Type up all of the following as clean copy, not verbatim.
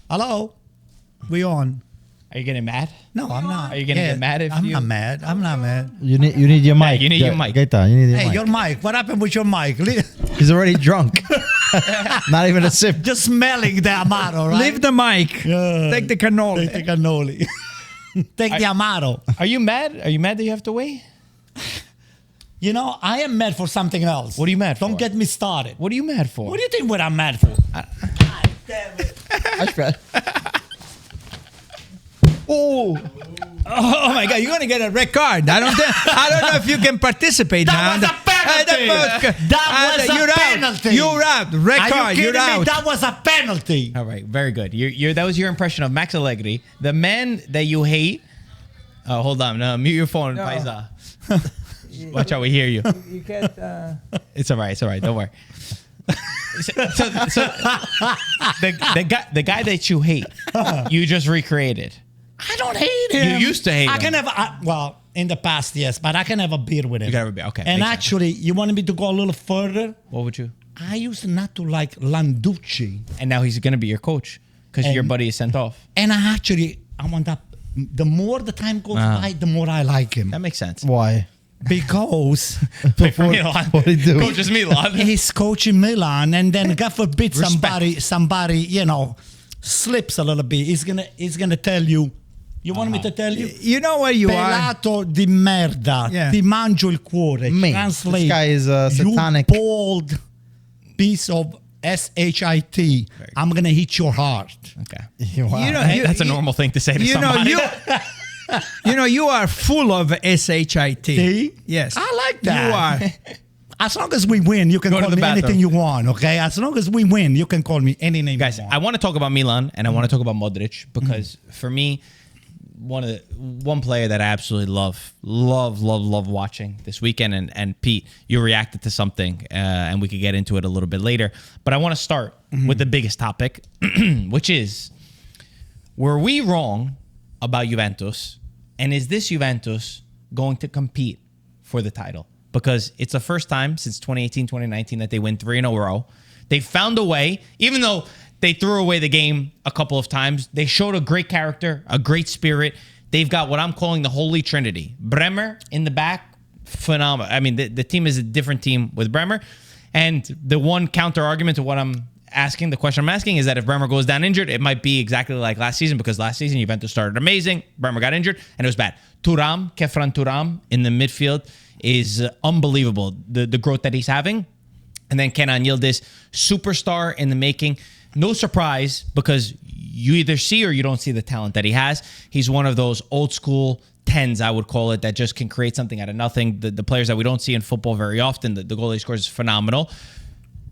Hello? We on? Are you getting mad? No, I'm not. Are you gonna get mad if I'm not mad. I'm not mad. You need your mic. You need your mic. Gaeta, you need your Hey, mic. your mic. What happened with your mic? He's already drunk. Not even a sip. Just smelling the Amaro, right? Leave the mic. Take the cannoli. Take the cannoli. Take the Amaro. Are you mad? Are you mad that you have to wait? You know, I am mad for something else. What are you mad for? Don't get me started. What are you mad for? What do you think what I'm mad for? God damn it. That's bad. Oh my God! You're gonna get a red card. I don't know if you can participate now. That was a penalty. That was a penalty. You're out. Red Are card. you You're kidding me? out. That was a penalty. All right, very good. That was your impression of Max Allegri, the man that you hate. Hold on, no, mute your phone, No. Paisa. Watch out, we hear you. You can't. It's all right. Don't worry. so the guy that you hate, you just recreated. I don't hate him. You used to hate I him. can have, well, in the past, yes, but I can have a beer with him. You can have a beer, okay, And makes sense. actually, you wanted me to go a little further? What would you? I used not to like Landucci. And now he's going to be your coach because your buddy is sent off. And I want that. The more the time goes by, the more I like him. That makes sense. Why? Because Play for Milan. What did he do? Coach is Milan. he's coaching Milan, and then God forbid somebody, slips a little bit. He's gonna tell you. You want me to tell you? You know where you are. Pelato di merda, Yeah. ti mangio il cuore. Me. Translate. This guy is satanic. You bald piece of shit. I'm gonna hit your heart. Okay. Wow. You know, That's a normal thing to say to You know, somebody. you are full of shit. See? Yes, I like that. You are. As long as we win, you can Go to call the me bathroom. anything you want, okay? As long as we win, you can call me any name Guys, you I want. want to talk about Milan and I want to talk about Modric because for me, one player that I absolutely love watching this weekend. And Pete, you reacted to something, and we could get into it a little bit later. But I want to start with the biggest topic, which is: were we wrong about Juventus? And is this Juventus going to compete for the title? Because it's the first time since 2018, 2019 that they win 3 in a row. They found a way, even though they threw away the game a couple of times. They showed a great character, a great spirit. They've got what I'm calling the Holy Trinity. Bremer in the back, phenomenal. I mean, the team is a different team with Bremer. And the one counter argument to what I'm asking, the question I'm asking is that if Bremer goes down injured, it might be exactly like last season, because last season Juventus started amazing. Bremer got injured and it was bad. Kefran Thuram in the midfield is unbelievable. The growth that he's having. And then Kenan Yildiz, superstar in the making. No surprise, because you either see or you don't see the talent that he has. He's one of those old school 10s, I would call it, that just can create something out of nothing. The players that we don't see in football very often. The goal he scores is phenomenal.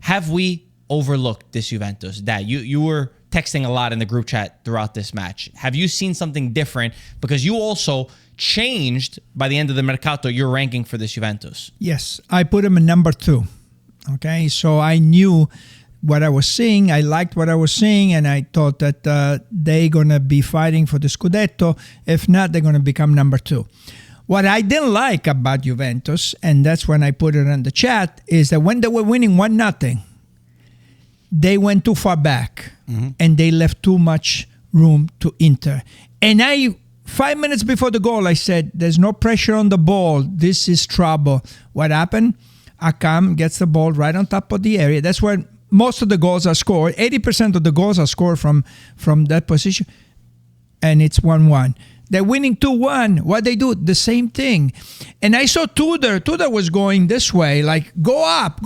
Have we overlooked this Juventus? Dad, you were texting a lot in the group chat throughout this match. Have you seen something different? Because you also changed, by the end of the Mercato, your ranking for this Juventus. Yes, I put him in number 2. Okay, so I knew what I was seeing. I liked what I was seeing, and I thought that they're going to be fighting for the Scudetto. If not, they're going to become number 2. What I didn't like about Juventus, and that's when I put it in the chat, is that when they were winning 1-0, they went too far back, and they left too much room to Inter. And 5 minutes before the goal, I said, there's no pressure on the ball. This is trouble. What happened? Akam gets the ball right on top of the area. That's where most of the goals are scored. 80% of the goals are scored from that position. And it's 1-1. They're winning 2-1. What they do? The same thing. And I saw Tudor. Tudor was going this way, like, go up.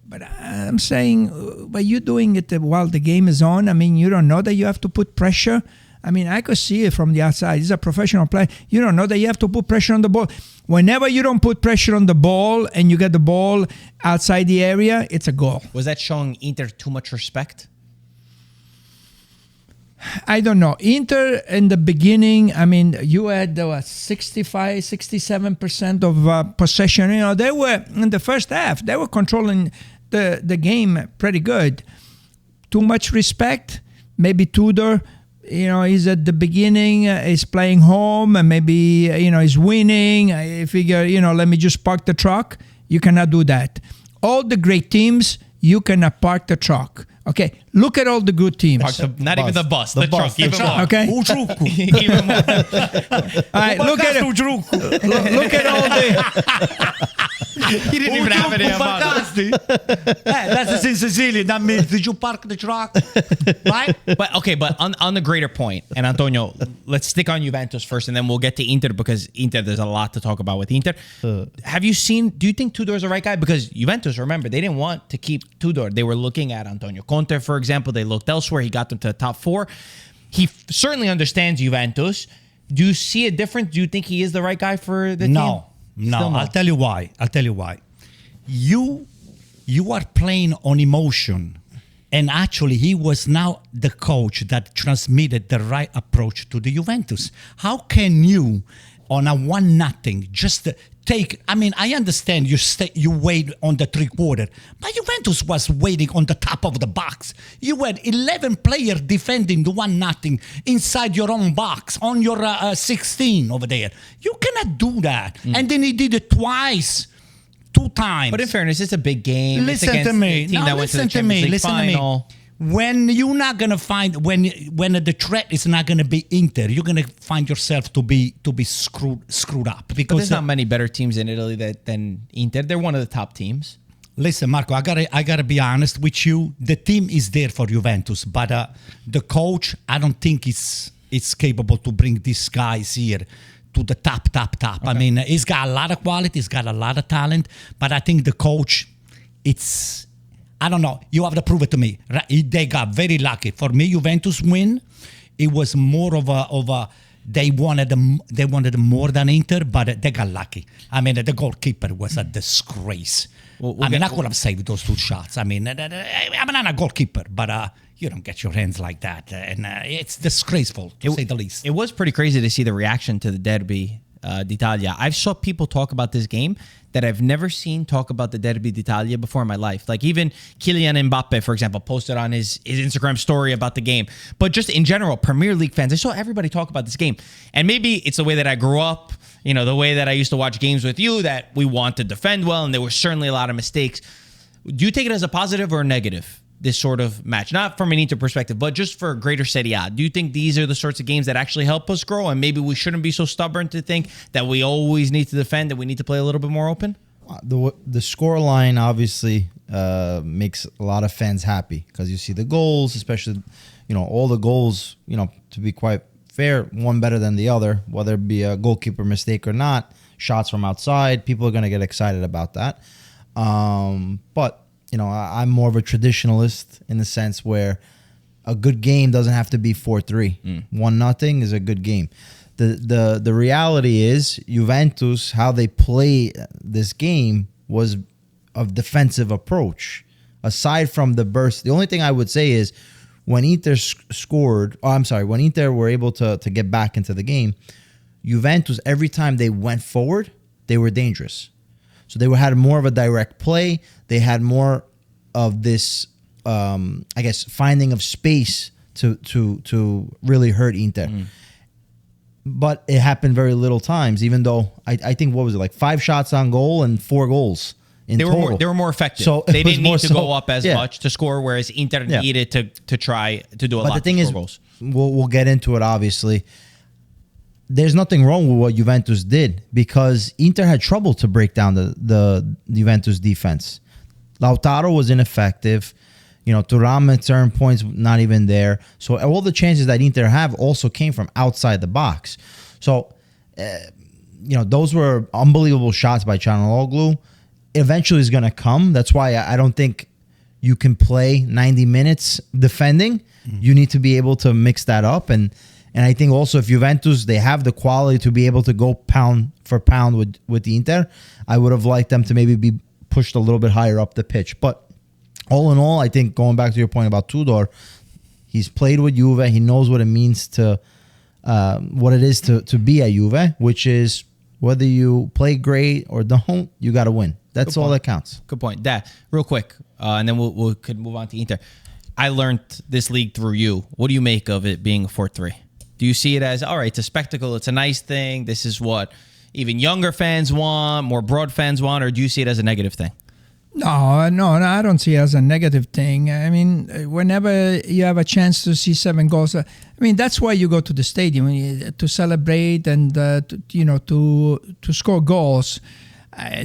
But I'm saying, but you're doing it while the game is on. I mean, you don't know that you have to put pressure. I mean, I could see it from the outside. He's a professional player. You don't know that you have to put pressure on the ball. Whenever you don't put pressure on the ball and you get the ball outside the area, it's a goal. Was that showing Inter too much respect? I don't know. Inter in the beginning, I mean, you had 65, 67% of possession. You know, they were in the first half. They were controlling the game pretty good. Too much respect. Maybe Tudor, he's at the beginning. He's playing home, and maybe he's winning. I figure, let me just park the truck. You cannot do that. All the great teams, you cannot park the truck. Okay, Look at all the good teams. Not even the bus, the bus, truck. Keep the it more. Okay. Keep it more. All right, look at all the. He didn't even have any amount. That's in Sicilian. That means, did you park the truck? Right? But on the greater point, and Antonio, let's stick on Juventus first, and then we'll get to Inter, because Inter, there's a lot to talk about with Inter. Do you think Tudor's the right guy? Because Juventus, remember, they didn't want to keep Tudor. They were looking at Antonio Conte, for example. They looked elsewhere. He got them to the top 4. He certainly understands Juventus. Do you see a difference? Do you think he is the right guy for the team? No. I'll tell you why. You are playing on emotion. And actually, he was now the coach that transmitted the right approach to the Juventus. How can you, on a 1-0, just take? I mean, I understand you wait on the 3-quarter, but Juventus was waiting on the top of the box. You had 11 players defending the 1-0 inside your own box on your 16 over there. You cannot do that. And then he did it twice. 2 times. But in fairness, it's a big game. Listen to me. Listen to me. When you're not gonna find when the threat is not gonna be Inter, you're gonna find yourself to be screwed up, because But there's not many better teams in Italy than Inter. They're one of the top teams. Listen, Marco, I gotta be honest with you. The team is there for Juventus, but the coach, I don't think is capable to bring these guys here to the top. Okay. I mean, he's got a lot of quality, he's got a lot of talent, but I think the coach, I don't know. You have to prove it to me. They got very lucky. For me, Juventus win. It was more of a they wanted more than Inter, but they got lucky. I mean, the goalkeeper was a disgrace. I could have saved those 2 shots. I mean, I'm not a goalkeeper, but you don't get your hands like that, and it's disgraceful to say the least. It was pretty crazy to see the reaction to the Derby d'Italia. I've saw people talk about this game that I've never seen talk about the Derby d'Italia before in my life. Like even Kylian Mbappe, for example, posted on his Instagram story about the game. But just in general, Premier League fans, I saw everybody talk about this game. And maybe it's the way that I grew up, the way that I used to watch games with you, that we want to defend well, and there were certainly a lot of mistakes. Do you take it as a positive or a negative, this sort of match? Not from an Inter perspective, but just for greater Serie A. Do you think these are the sorts of games that actually help us grow, and maybe we shouldn't be so stubborn to think that we always need to defend, that we need to play a little bit more open? The score line obviously makes a lot of fans happy, because you see the goals, especially, all the goals, to be quite fair, one better than the other, whether it be a goalkeeper mistake or not, shots from outside, people are going to get excited about that. But I'm more of a traditionalist in the sense where a good game doesn't have to be 4-3. 1-0 is a good game. The reality is Juventus, how they play this game was a defensive approach. Aside from the burst, the only thing I would say is when Inter when Inter were able to get back into the game, Juventus, every time they went forward, they were dangerous. So they had more of a direct play. They had more of this, finding of space to really hurt Inter. But it happened very little times, even though I think, what was it, like 5 shots on goal and 4 goals in total. They were more effective. So they didn't need to go up as much to score, whereas Inter needed to try to do a lot. But the thing is, goals. We'll get into it, obviously. There's nothing wrong with what Juventus did, because Inter had trouble to break down the Juventus defense. Lautaro was ineffective. Thuram at certain points not even there. So all the chances that Inter have also came from outside the box. So, those were unbelievable shots by Çalhanoğlu. Eventually it's going to come. That's why I don't think you can play 90 minutes defending. You need to be able to mix that up. And I think also if Juventus, they have the quality to be able to go pound for pound with the Inter, I would have liked them to maybe be pushed a little bit higher up the pitch. But all in all, I think going back to your point about Tudor, he's played with Juve. He knows what it means to, what it is to be at Juve, which is whether you play great or don't, you got to win. That's all that counts. Good point. That real quick, and then we could move on to Inter. I learned this league through you. What do you make of it being a 4-3? Do you see it as, all right, it's a spectacle, it's a nice thing, this is what even younger fans want, more broad fans want, or do you see it as a negative thing? No, I don't see it as a negative thing. I mean, whenever you have a chance to see 7 goals, I mean, that's why you go to the stadium to celebrate and to score goals.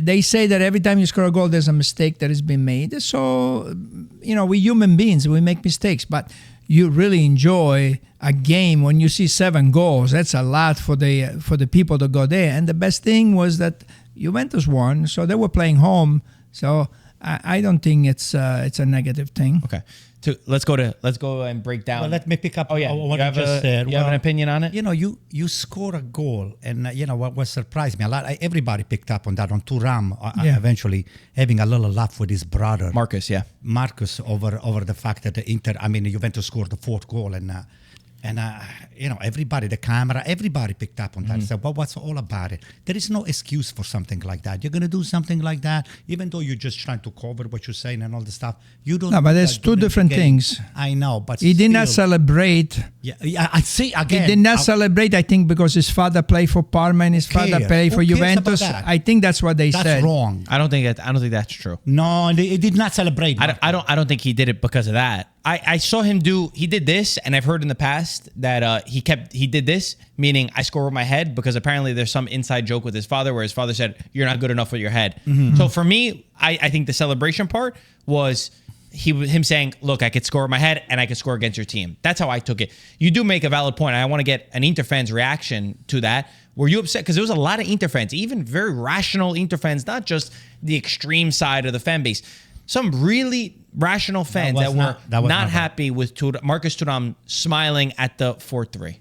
They say that every time you score a goal, there's a mistake that has been made. So, we're human beings, we make mistakes, but you really enjoy a game when you see 7 goals. That's a lot for the people that go there. And the best thing was that Juventus won, so they were playing home. So I don't think it's a negative thing. Okay. Let's go and break down. Well, let me pick up what you just said. You have an opinion on it? You score a goal, and what surprised me a lot. Everybody picked up on that on Thuram. Eventually having a little laugh with his brother Marcus over the fact that Juventus scored the 4th goal, and everybody, the camera, everybody picked up on that. So, what's all about it? There is no excuse for something like that. You're going to do something like that, even though you're just trying to cover what you're saying and all the stuff. You don't. No, but there's 2 different things. I know, but he did not celebrate. Yeah, I see again. He did not celebrate. I think because his father played for Parma and his father played for Juventus. I think that's what they said. That's wrong. I don't think that's true. No, he did not celebrate. I don't think he did it because of that. I saw him he did this, and I've heard in the past that he did this, meaning I score with my head, because apparently there's some inside joke with his father where his father said, "You're not good enough with your head." So for me, I think the celebration part was him saying, "Look, I could score with my head and I could score against your team." That's how I took it. You do make a valid point. I want to get an Inter fan's reaction to that. Were you upset? Because there was a lot of Inter fans, even very rational Inter fans, not just the extreme side of the fan base. Some really rational fans that were not happy with Marcus Thuram smiling at the 4-3.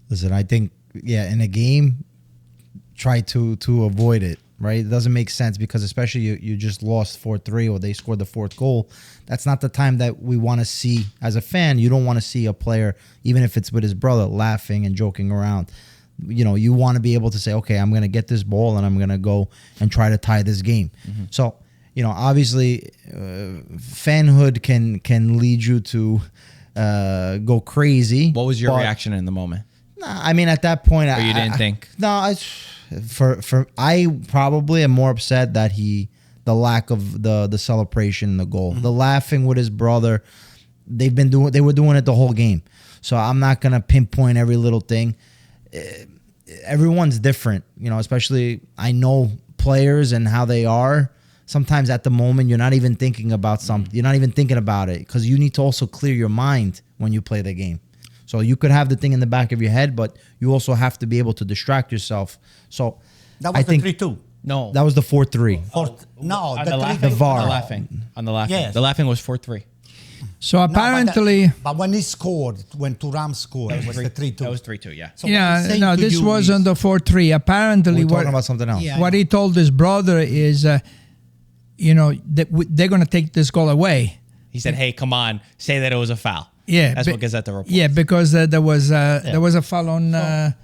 Listen, I think, in a game, try to avoid it, right? It doesn't make sense, because especially you just lost 4-3 or they scored the 4th goal. That's not the time that we want to see. As a fan, you don't want to see a player, even if it's with his brother, laughing and joking around. You want to be able to say, okay, I'm going to get this ball and I'm going to go and try to tie this game. So, obviously, fanhood can lead you to go crazy. What was your reaction in the moment? Nah, at that point, you didn't think? No, I probably am more upset that the lack of the celebration, the goal, the laughing with his brother. They were doing it the whole game. So I'm not gonna pinpoint every little thing. Everyone's different, especially I know players and how they are. Sometimes at the moment, you're not even thinking about something. You're not even thinking about it, because you need to also clear your mind when you play the game. So you could have the thing in the back of your head, but you also have to be able to distract yourself. So that was the 3-2. No, that was the 4-3. No, the VAR. On the laughing. Yes. The laughing was 4-3. So apparently, but when Thuram scored, it was the 3-2. That was 3-2. Yeah. So this was on the 4-3. Apparently, we're talking about something else. What he told his brother is, they're going to take this goal away. He said, "Hey, come on, say that it was a foul." Yeah, that's what Gazzetta reports. Yeah, because there was a foul on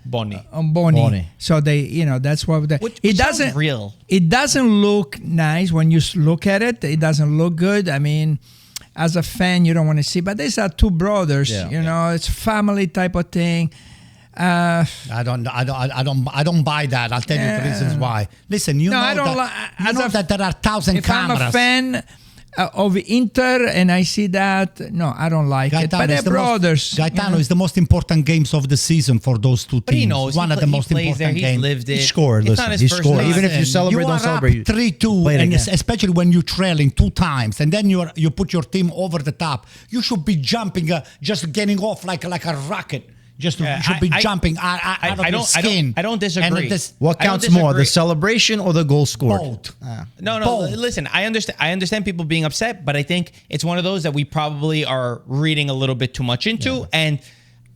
Boni. On Boni. So they, that's what it doesn't real. It doesn't look nice when you look at it. It doesn't look good. As a fan, you don't want to see. But these are 2 brothers. It's family type of thing. I don't buy that. I'll tell you the reasons why. Listen, that there are 1,000 cameras. I'm a fan of Inter and I see that, no, I don't like it. But they're brothers. Gaetano is the most important games of the season for those 2 teams. But he knows. One of the most important games. He's lived it. He scored. It's He scored. Even if you celebrate, don't celebrate. 3-2, and especially when you're trailing 2 times, and then you put your team over the top. You should be jumping, just getting off like a rocket. You should be jumping out of your skin. I don't disagree. What counts more, the celebration or the goal scored? Both. No. Both. Listen, I understand people being upset, but I think it's one of those that we probably are reading a little bit too much into. And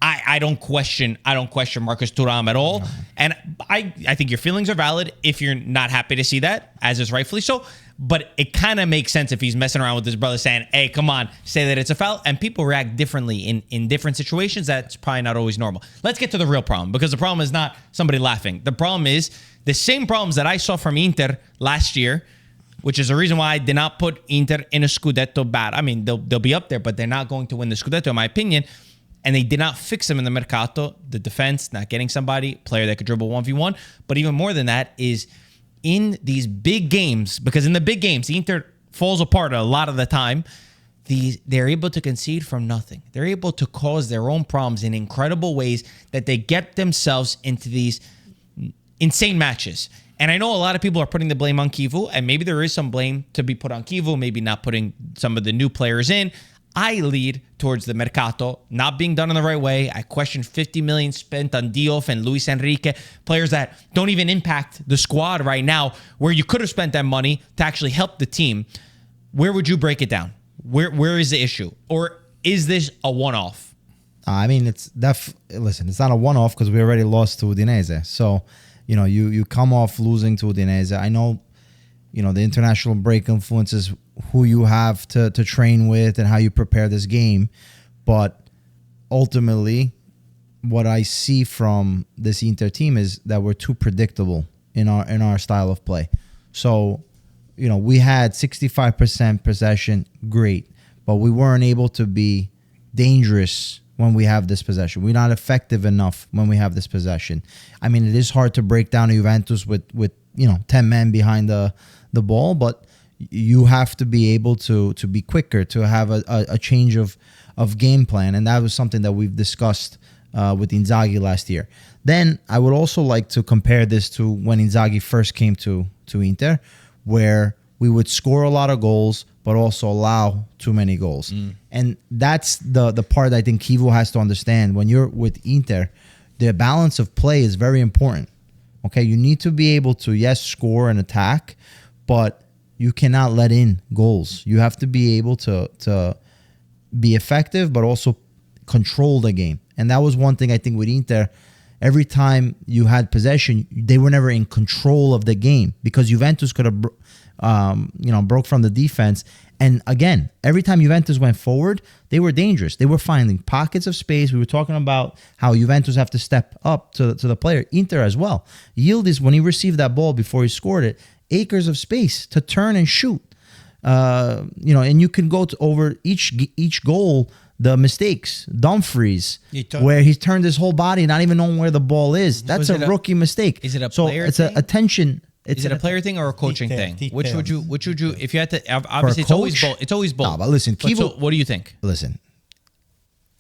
I don't question Marcus Thuram at all. And I think your feelings are valid if you're not happy to see that, as is rightfully so. But it kind of makes sense if he's messing around with his brother saying, "Hey, come on, say that it's a foul." And people react differently in different situations. That's probably not always normal. Let's get to the real problem, because the problem is not somebody laughing. The problem is the same problems that I saw from Inter last year, which is the reason why I did not put Inter in a Scudetto bat. They'll be up there, but they're not going to win the Scudetto, in my opinion. And they did not fix them in the Mercato. The defense, not getting somebody, player that could dribble 1v1. But even more than that is in these big games, because in the big games, Inter falls apart a lot of the time. They're able to concede from nothing. They're able to cause their own problems in incredible ways that they get themselves into these insane matches. And I know a lot of people are putting the blame on Kivu, and maybe there is some blame to be put on Kivu, maybe not putting some of the new players in. I lead towards the Mercato not being done in the right way. I question 50 million spent on Diouf and Luis Enrique, players that don't even impact the squad right now, where you could have spent that money to actually help the team. Where would you break it down? Where is the issue? Or is this a one-off? I mean, listen, it's not a one-off because we already lost to Udinese. So, you come off losing to Udinese. I know, the international break influences who you have to train with and how you prepare this game. But ultimately, what I see from this Inter team is that we're too predictable in our style of play. So, we had 65% possession, great, but we weren't able to be dangerous when we have this possession. We're not effective enough when we have this possession. I mean, it is hard to break down a Juventus with 10 men behind the ball, but you have to be able to be quicker, to have a change of game plan, and that was something that we've discussed with Inzaghi last year. Then I would also like to compare this to when Inzaghi first came to Inter, where we would score a lot of goals, but also allow too many goals. And that's the part I think Kivu has to understand. When you're with Inter, the balance of play is very important. Okay, you need to be able to, yes, score and attack, but you cannot let in goals. You have to be able to be effective, but also control the game. And that was one thing I think with Inter. Every time you had possession, they were never in control of the game because Juventus could have, broke from the defense. And again, every time Juventus went forward, they were dangerous. They were finding pockets of space. We were talking about how Juventus have to step up to the player. Inter as well. Yildiz, when he received that ball before he scored it, acres of space to turn and shoot. And you can go over each goal. The mistakes, Dumfries, where he turned his whole body, not even knowing where the ball is. That's a rookie mistake. Is it a player thing? It's a attention. Is it a player thing or a coaching thing? Which would you, if you had to, obviously it's always both. No, but listen, Kivu. So what do you think? Listen,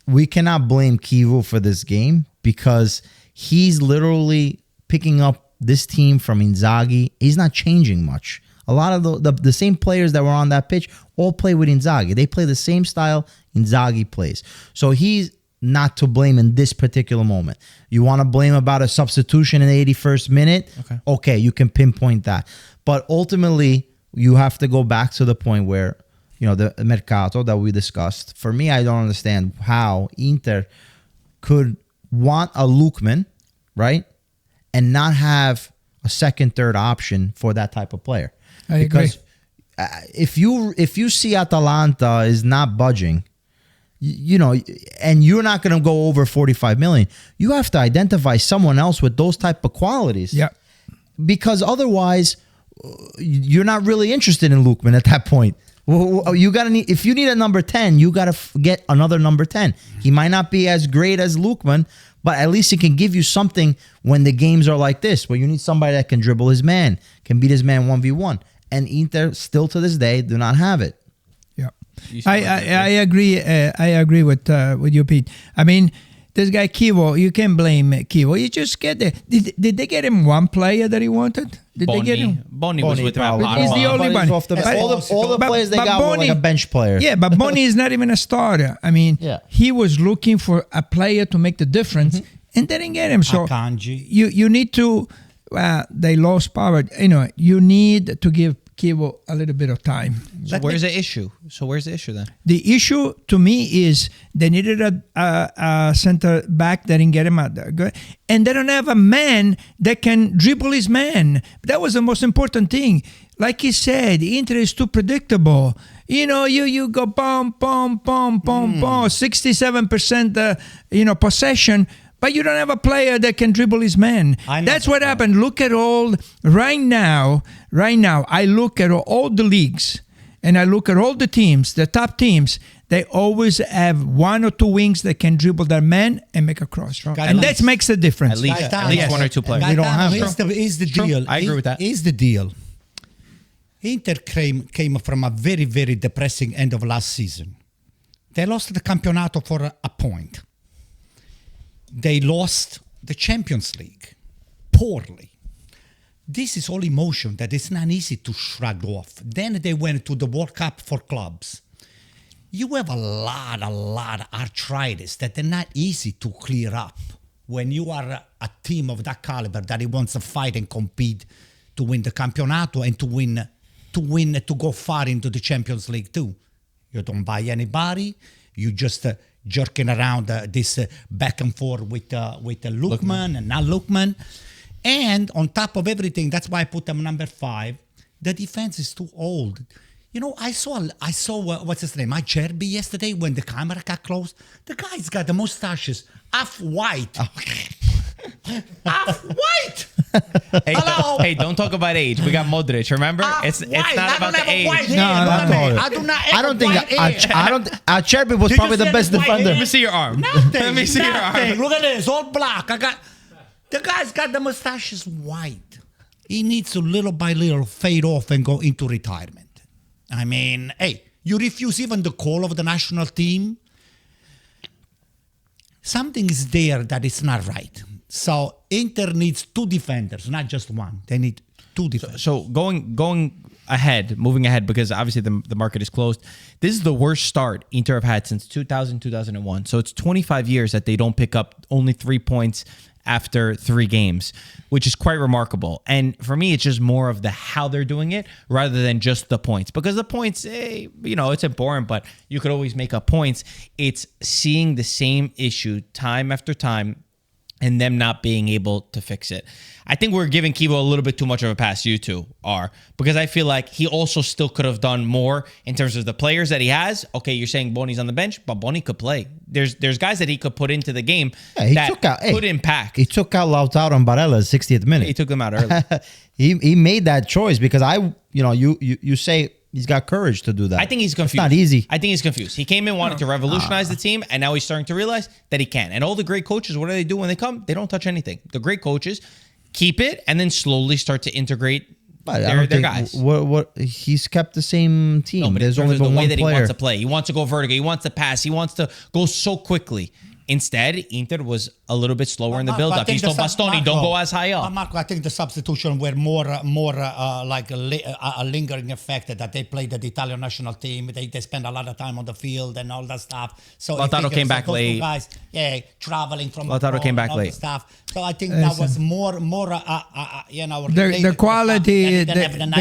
we cannot blame Kivu for this game because he's literally picking up this team from Inzaghi. He's not changing much. A lot of the same players that were on that pitch all play with Inzaghi. They play the same style Inzaghi plays. So he's not to blame in this particular moment. You want to blame about a substitution in the 81st minute? Okay, you can pinpoint that. But ultimately, you have to go back to the point where, the Mercato that we discussed. For me, I don't understand how Inter could want a Lookman, right? And not have a second, third option for that type of player. Because if you see Atalanta is not budging, and you're not going to go over 45 million, you have to identify someone else with those type of qualities. Yeah. Because otherwise, you're not really interested in Lookman at that point. If you need a number 10, you got to get another number 10. He might not be as great as Lookman, but at least he can give you something when the games are like this, where you need somebody that can dribble his man, can beat his man 1v1. And Inter still to this day do not have it. Yeah, I agree. I agree with you, Pete. I mean, this guy Kivu, you can't blame Kivu. You just get there. Did they get him one player that he wanted? Did they get him? Boni was with him. He's the only one. All the players they got were like a bench player. Yeah, but Boni is not even a starter. I mean, he was looking for a player to make the difference, and they didn't get him. So you need to. They lost power. You need to give Kivu a little bit of time. So where's the issue? Then? The issue to me is they needed a center back that didn't get him out there. And they don't have a man that can dribble his man. That was the most important thing. Like he said, Inter is too predictable. You go boom, 67% possession. But you don't have a player that can dribble his man. That's what happened. Look at right now, I look at all the leagues and I look at all the teams, the top teams, they always have one or two wings that can dribble their man and make a cross. And that makes the difference. At least one or two players. We don't have. Is the deal. I agree with that. Is the deal. Inter came from a very, very depressing end of last season. They lost the Campionato for a point. They lost the Champions League poorly. This is all emotion that is not easy to shrug off. Then they went to the World Cup for clubs. You have a lot of arthritis that are not easy to clear up when you are a team of that caliber that wants to fight and compete to win the Campionato and to go far into the Champions League too. You don't buy anybody. You just jerking around this back and forth with Lookman and not Lookman. And on top of everything, that's why I put them number 5. The defense is too old. You know, I saw what's his name? Acerbi yesterday when the camera got close. The guy's got the mustaches half white. Half white. Hey, Hello? hey, don't talk about age. We got Modric. Remember, it's not about the age. I don't think Acerbi was probably the best defender. Let me see your arm. Let me see your arm. Look at this, all black. The guy's got the mustaches white. He needs to little by little fade off and go into retirement. I mean, hey, you refuse even the call of the national team. Something is there that is not right. So Inter needs 2 defenders, not just one. They need 2 defenders. So moving ahead, because obviously the market is closed. This is the worst start Inter have had since 2000, 2001. So it's 25 years that they don't pick up only 3 points after 3 games, which is quite remarkable. And for me, it's just more of the how they're doing it rather than just the points. Because the points, it's important, but you could always make up points. It's seeing the same issue time after time and them not being able to fix it. I think we're giving Kivo a little bit too much of a pass, you two are, because I feel like he also still could have done more in terms of the players that he has. Okay, you're saying Boni's on the bench, but Boni could play. There's guys that he could put into the game could impact. He took out Lautaro and Barella 60th minute. He took them out early. he made that choice because you say he's got courage to do that. I think he's confused. It's not easy. I think he's confused. He came in wanting to revolutionize the team, and now he's starting to realize that he can. And all the great coaches, what do they do when they come? They don't touch anything. The great coaches keep it and then slowly start to integrate their guys. What he's kept the same team. No, but there's only been one player. He wants to play. He wants to go vertical. He wants to pass. He wants to go so quickly. Instead, Inter was a little bit slower in the build-up. He's told Bastoni, don't go as high up. Marco, I think the substitution were more like a lingering effect that they played the Italian national team. They spend a lot of time on the field and all that stuff. So Lautaro came back late. Guys, traveling from Lautaro came back late. Stuff. So I think that was more the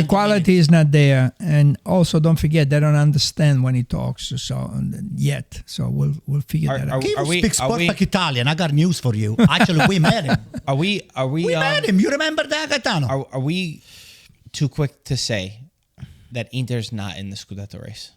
quality is not there, and also don't forget they don't understand when he talks. So yet, so we'll figure that out. He speaks perfect Italian. I got news for you. Actually, we met him. We met him. You remember that, Gaetano? Are we too quick to say that Inter's not in the Scudetto race?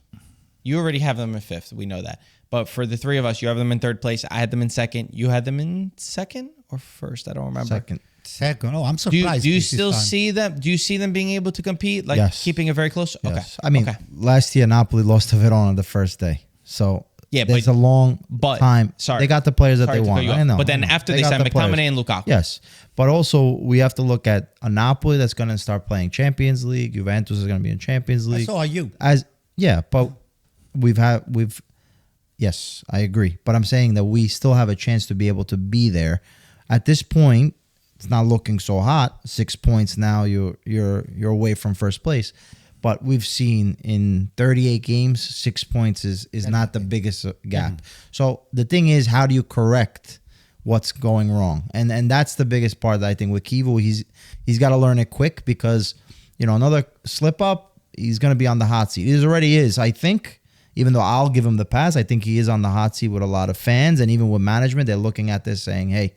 You already have them in 5th. We know that. But for the 3 of us, you have them in 3rd place. I had them in 2nd. You had them in 2nd or 1st? I don't remember. Second. Oh, I'm surprised. Do you still see them? Do you see them being able to compete? Like keeping it very close? Yes. Okay. I mean, last year Napoli lost to Verona the first day. So there's a long time. Sorry. They got the players that they want. I know. But then after they signed McTominay and Lukaku. Yes. But also we have to look at a Napoli that's going to start playing Champions League. Juventus is going to be in Champions League. So are you. But yes, I agree. But I'm saying that we still have a chance to be able to be there. At this point, it's not looking so hot. 6 points now, you're away from first place. But we've seen in 38 games, 6 points is not the biggest gap. So the thing is, how do you correct what's going wrong? And that's the biggest part that I think with Kivo, he's got to learn it quick because, another slip up, he's going to be on the hot seat. He already is, I think. Even though I'll give him the pass, I think he is on the hot seat with a lot of fans and even with management. They're looking at this saying, hey,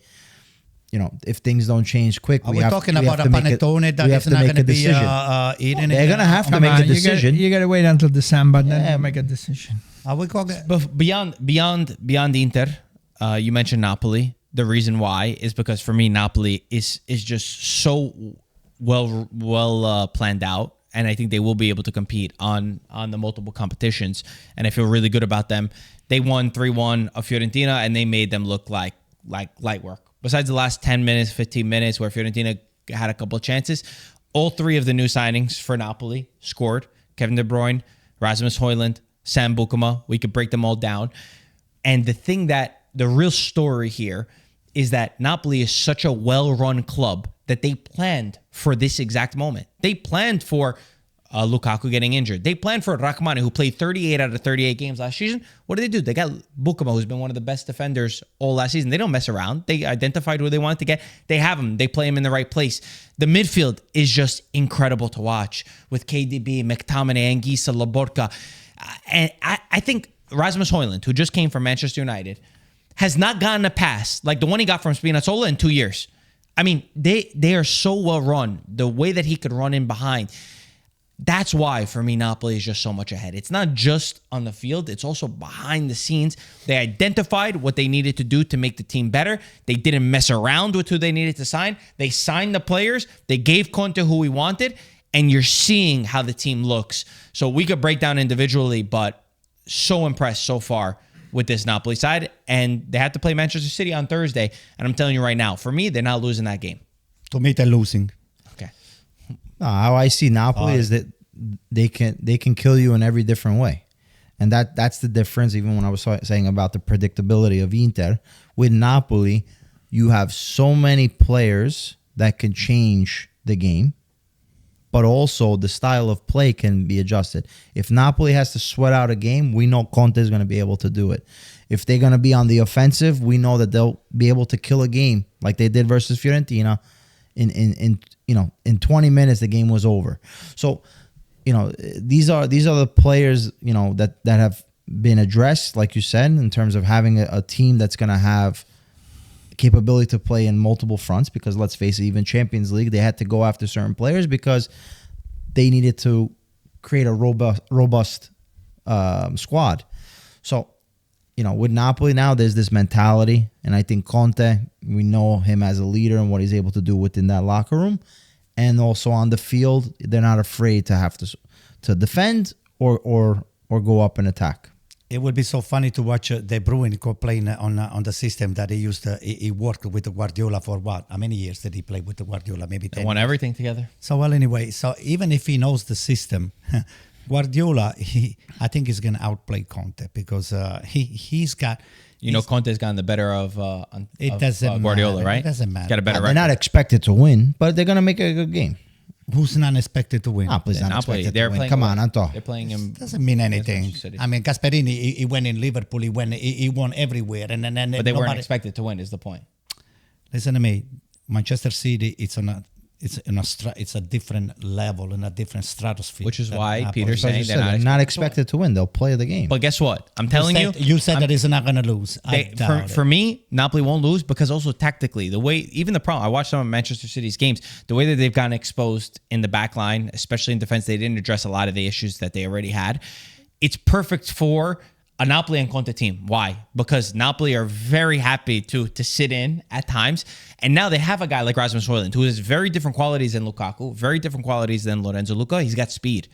if things don't change quick, we're talking about a panettone that is not going to be eaten. They're going to have to make a decision. You got to wait until December, then you make a decision. Are we going? But beyond Inter, you mentioned Napoli. The reason why is because for me, Napoli is just so well planned out. And I think they will be able to compete on the multiple competitions. And I feel really good about them. They won 3-1 of Fiorentina, and they made them look like light work. Besides the last 10 minutes, 15 minutes, where Fiorentina had a couple of chances, all three of the new signings for Napoli scored. Kevin De Bruyne, Rasmus Højlund, Sam Bukema. We could break them all down. And the real story here is that Napoli is such a well-run club that they planned for this exact moment. They planned for Lukaku getting injured. They planned for Rachmani, who played 38 out of 38 games last season. What did they do? They got Bukema, who's been one of the best defenders all last season. They don't mess around. They identified who they wanted to get. They have him. They play him in the right place. The midfield is just incredible to watch with KDB, McTominay, Anguissa, Laborca. And I think Rasmus Højlund, who just came from Manchester United, has not gotten a pass like the one he got from Spinazzola in 2 years. I mean, they are so well run. The way that he could run in behind. That's why, for me, Napoli is just so much ahead. It's not just on the field. It's also behind the scenes. They identified what they needed to do to make the team better. They didn't mess around with who they needed to sign. They signed the players. They gave Conte who he wanted. And you're seeing how the team looks. So we could break down individually, but so impressed so far with this Napoli side. And they have to play Manchester City on Thursday. And I'm telling you right now, for me, they're not losing that game. To me, they're losing. Okay. How I see Napoli is that they can kill you in every different way. And that's the difference. Even when I was saying about the predictability of Inter, with Napoli, you have so many players that can change the game, but also the style of play can be adjusted. If Napoli has to sweat out a game, we know Conte is going to be able to do it. If they're going to be on the offensive, we know that they'll be able to kill a game like they did versus Fiorentina. In 20 minutes, the game was over. So, these are the players, that have been addressed, like you said, in terms of having a team that's going to have capability to play in multiple fronts, because let's face it, even Champions League, they had to go after certain players because they needed to create a robust squad. So, with Napoli now, there's this mentality, and I think Conte, we know him as a leader and what he's able to do within that locker room, and also on the field, they're not afraid to have to defend or go up and attack. It would be so funny to watch De Bruyne playing on the system that he used. He worked with Guardiola for what? How many years did he play with Guardiola? Maybe 10 They won years. everything together. So, well, anyway, so even if he knows the system, Guardiola, I think he's going to outplay Conte because he's got... Conte's gotten the better of Guardiola, right? It doesn't matter. Got a better They're record. not expected to win, but they're going to make a good game. Who's not expected to win? Napoli's not Napoli, expected they're to win. playing Come well. on, Anto. They're playing him. Doesn't mean anything. Manchester City. I mean, Gasperini, he went in Liverpool, he won everywhere. And then But they weren't expected to win, is the point. Listen to me. Manchester City, it's a different level and a different stratosphere. Which is than why Napoli. Peter's So saying you they're said they're not expected expected to win. They'll play the game. But guess what? I'm telling you. You said that it's not going to lose. For me, Napoli won't lose because also tactically, the way, even the problem, I watched some of Manchester City's games, the way that they've gotten exposed in the back line, especially in defense, they didn't address a lot of the issues that they already had. It's perfect for a Napoli and Conte team. Why? Because Napoli are very happy to sit in at times. And now they have a guy like Rasmus Højlund, who has very different qualities than Lukaku, very different qualities than Lorenzo Luka. He's got speed.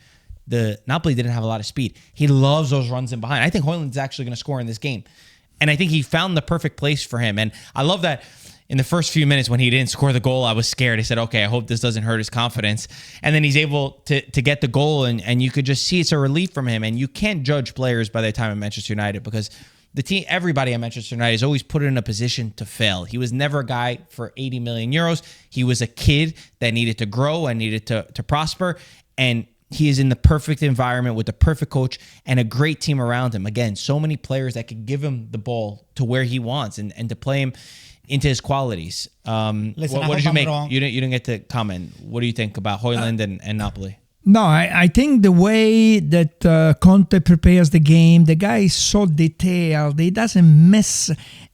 The Napoli didn't have a lot of speed. He loves those runs in behind. I think Højlund's actually going to score in this game. And I think he found the perfect place for him. And I love that in the first few minutes when he didn't score the goal, I was scared. I said, okay, I hope this doesn't hurt his confidence. And then he's able to get the goal, and you could just see it's a relief from him. And you can't judge players by their time at Manchester United because the team, everybody at Manchester United is always put in a position to fail. He was never a guy for 80 million euros. He was a kid that needed to grow and needed to prosper. And he is in the perfect environment with the perfect coach and a great team around him. Again, so many players that could give him the ball to where he wants and to play him into his qualities. Listen, what did you make? Wrong. You didn't get to comment. What do you think about Højlund and Napoli? No, I think the way that Conte prepares the game, the guy is so detailed. He doesn't miss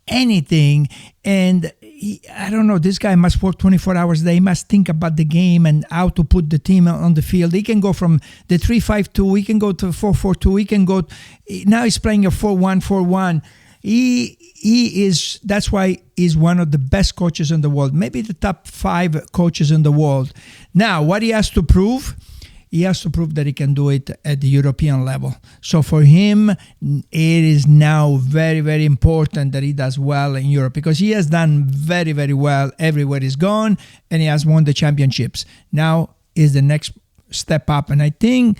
anything. And I don't know, this guy must work 24 hours a day. He must think about the game and how to put the team on the field. He can go from the 3-5-2. He can go to 4-4-2. He can go. Now he's playing a 4-1-4-1. He is. That's why he's one of the best coaches in the world. Maybe the top 5 coaches in the world. Now, what he has to prove? He has to prove that he can do it at the European level. So for him, it is now very, very important that he does well in Europe because he has done very, very well everywhere he's gone and he has won the championships. Now is the next step up, and I think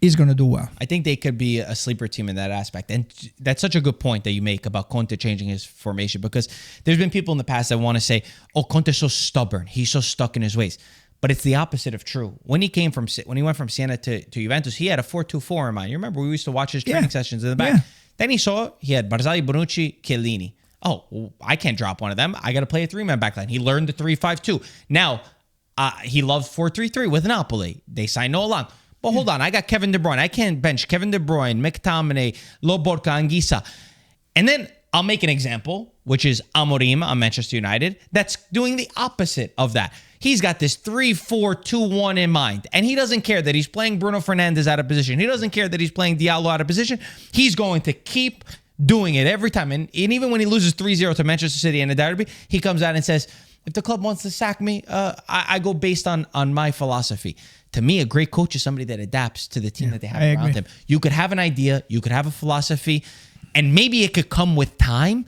he's going to do well. I think they could be a sleeper team in that aspect. And that's such a good point that you make about Conte changing his formation, because there's been people in the past that want to say, oh, Conte's so stubborn. He's so stuck in his ways. But it's the opposite of true. When he went from Siena to Juventus, he had a 4-2-4 in mind. You remember we used to watch his training sessions in the back. Yeah. Then he had Barzagli, Bonucci, Chiellini. Oh, well, I can't drop one of them. I got to play a 3-man backline. He learned the 3-5-2. Now, he loves 4-3-3 with Napoli. They signed Noah Lang. But hold on, I got Kevin De Bruyne. I can't bench Kevin De Bruyne, McTominay, Lobotka, Anguissa. And then I'll make an example, which is Amorim on Manchester United, that's doing the opposite of that. He's got this 3-4-2-1 in mind, and he doesn't care that he's playing Bruno Fernandes out of position. He doesn't care that he's playing Diallo out of position. He's going to keep doing it every time. And even when he loses 3-0 to Manchester City in a derby, he comes out and says, if the club wants to sack me, I go based on my philosophy. To me, a great coach is somebody that adapts to the team that they have around him. You could have an idea, you could have a philosophy, and maybe it could come with time,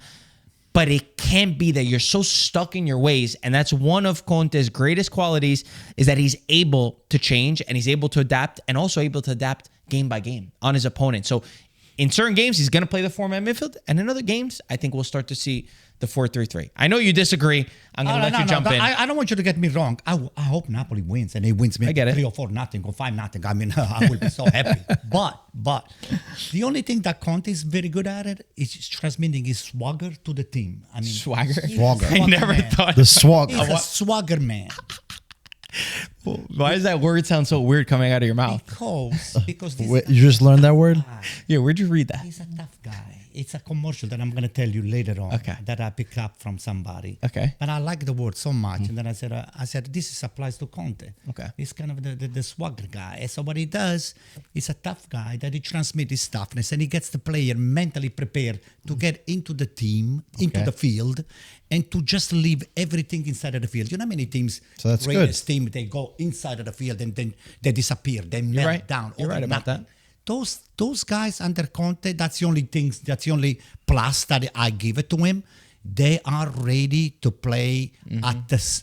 but it can't be that you're so stuck in your ways. And that's one of Conte's greatest qualities, is that he's able to change and he's able to adapt, and also able to adapt game by game on his opponent. So in certain games, he's going to play the 4-man midfield, and in other games, I think we'll start to see the 4-3-3. I know you disagree. I'm going to let you jump in. I don't want you to get me wrong. I hope Napoli wins, and he wins me 3 or 4 nothing or 5-0. I mean, I will be so happy. But the only thing that Conte is very good at it is transmitting his swagger to the team. I mean, Swagger? Swagger. I never thought. The swagger. He's a swagger man. Why does that word sound so weird coming out of your mouth? Because this Wait, you just learned that word? Yeah, where'd you read that? he's a tough guy. It's a commercial that I'm going to tell you later on that I picked up from somebody. Okay. But I like the word so much. And then I said, this applies to Conte. Okay. He's kind of the swagger guy. So what he does, he's a tough guy that he transmits his toughness, and he gets the player mentally prepared to get into the team, into the field, and to just leave everything inside of the field. You know how many teams, So that's greatest team, they go inside of the field and then they disappear. They melt down. You're right about that. Those guys under Conte, that's the only plus that I give it to him. They are ready to play as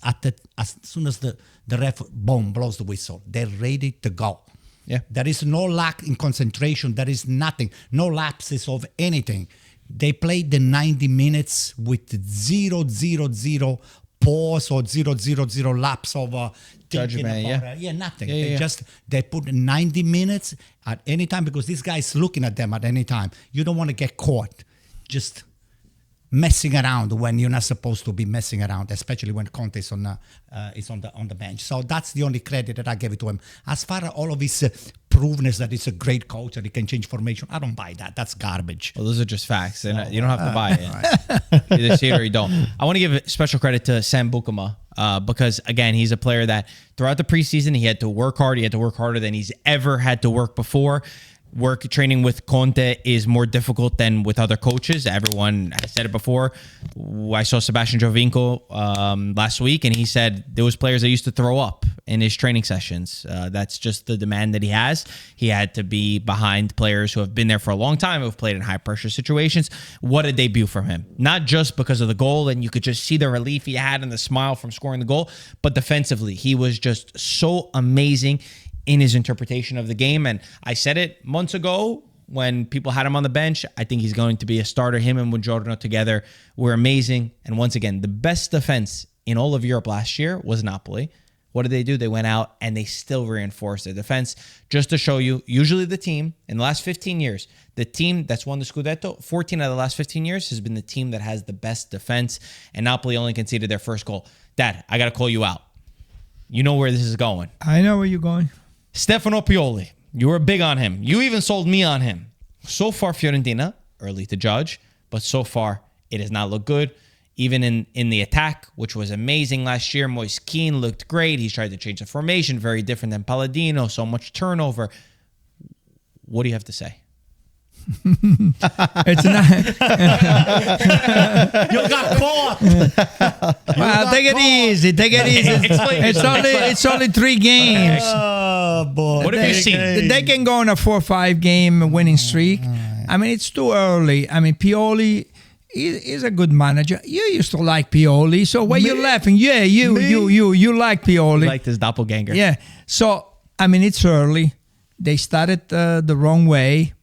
soon as the ref blows the whistle. They're ready to go. Yeah. There is no lack in concentration. There is nothing, no lapses of anything. They played the 90 minutes with 0-0-0 pause or 0-0-0 lapse of judgment. Nothing. They put 90 minutes at any time, because this guy is looking at them at any time. You don't want to get caught just messing around when you're not supposed to be messing around, especially when Conte is on the bench. So that's the only credit that I give it to him. As far as all of his provenness that he's a great coach and he can change formation, I don't buy that. That's garbage. Well, those are just facts, and you don't have to buy it. You either see it or you don't. I want to give special credit to Sam Bukama, because, again, he's a player that throughout the preseason, he had to work hard. He had to work harder than he's ever had to work before. Training with Conte is more difficult than with other coaches. Everyone has said it before. I saw Sebastian Giovinco last week, and he said there was players that used to throw up in his training sessions. That's just the demand that he has. He had to be behind players who have been there for a long time, who have played in high-pressure situations. What a debut from him. Not just because of the goal, and you could just see the relief he had and the smile from scoring the goal, but defensively, he was just so amazing in his interpretation of the game. And I said it months ago when people had him on the bench. I think he's going to be a starter. Him and Buongiorno together were amazing. And once again, the best defense in all of Europe last year was Napoli. What did they do? They went out and they still reinforced their defense. Just to show you, usually the team in the last 15 years, the team that's won the Scudetto, 14 out of the last 15 years has been the team that has the best defense. And Napoli only conceded their first goal. Dad, I got to call you out. You know where this is going. I know where you're going. Stefano Pioli, you were big on him. You even sold me on him. So far, Fiorentina, early to judge, but so far, it has not looked good. Even in the attack, which was amazing last year, Moise Kean looked great. He's tried to change the formation, very different than Palladino, so much turnover. What do you have to say? It's not. You got caught. Well, take it easy. Take it easy. It's only 3 games. Oh boy! What have you seen? They can go on a 4-5 game winning streak. I mean, it's too early. I mean, Pioli he's a good manager. You used to like Pioli, so why you laughing? Yeah, you like Pioli. Like this doppelganger. Yeah. So I mean, it's early. They started the wrong way.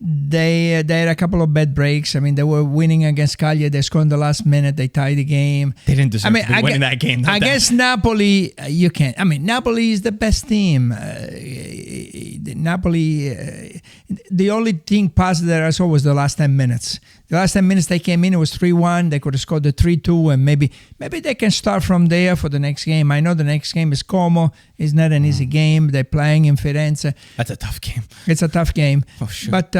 They had a couple of bad breaks. I mean, they were winning against Cagliari. They scored in the last minute. They tied the game. They didn't deserve to be winning that game. Against Napoli, you can't. I mean, Napoli is the best team. Napoli, the only thing positive that I saw was the last 10 minutes. The last 10 minutes they came in, it was 3-1. They could have scored the 3-2, and maybe they can start from there for the next game. I know the next game is Como. It's not an easy game. They're playing in Firenze. That's a tough game. It's a tough game. For sure. But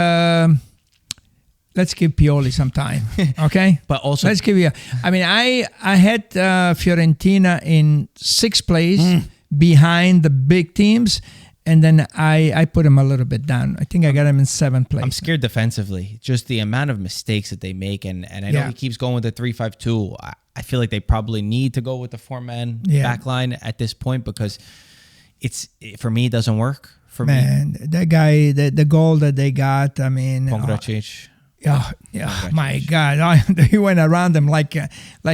let's give Pioli some time, okay? But also, let's give you. I mean, I had Fiorentina in 6th place behind the big teams. And then I put him a little bit down. I think I got him in 7th place. I'm scared defensively. Just the amount of mistakes that they make. And I know he keeps going with the 3-5-2. I feel like they probably need to go with the 4-man back line at this point because for me, it doesn't work. For me. That guy, the goal that they got, I mean... Congratulations. My God. He went around him like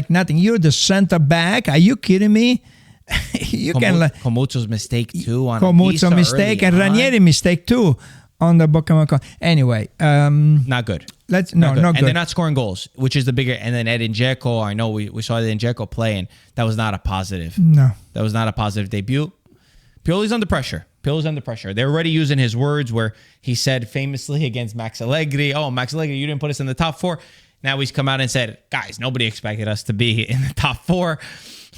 nothing. You're the center back. Are you kidding me? Comucco's mistake too on Comucco's mistake and Ranieri mistake too on the Boccamacco. Anyway, not good. Not good. And good. They're not scoring goals, which is the bigger. And then Edin Dzeko, I know we saw Edin Dzeko play, and that was not a positive. No, that was not a positive debut. Pioli's under pressure. They're already using his words where he said famously against Max Allegri, "Oh, Max Allegri, you didn't put us in the top 4." Now he's come out and said, "Guys, nobody expected us to be in the top 4."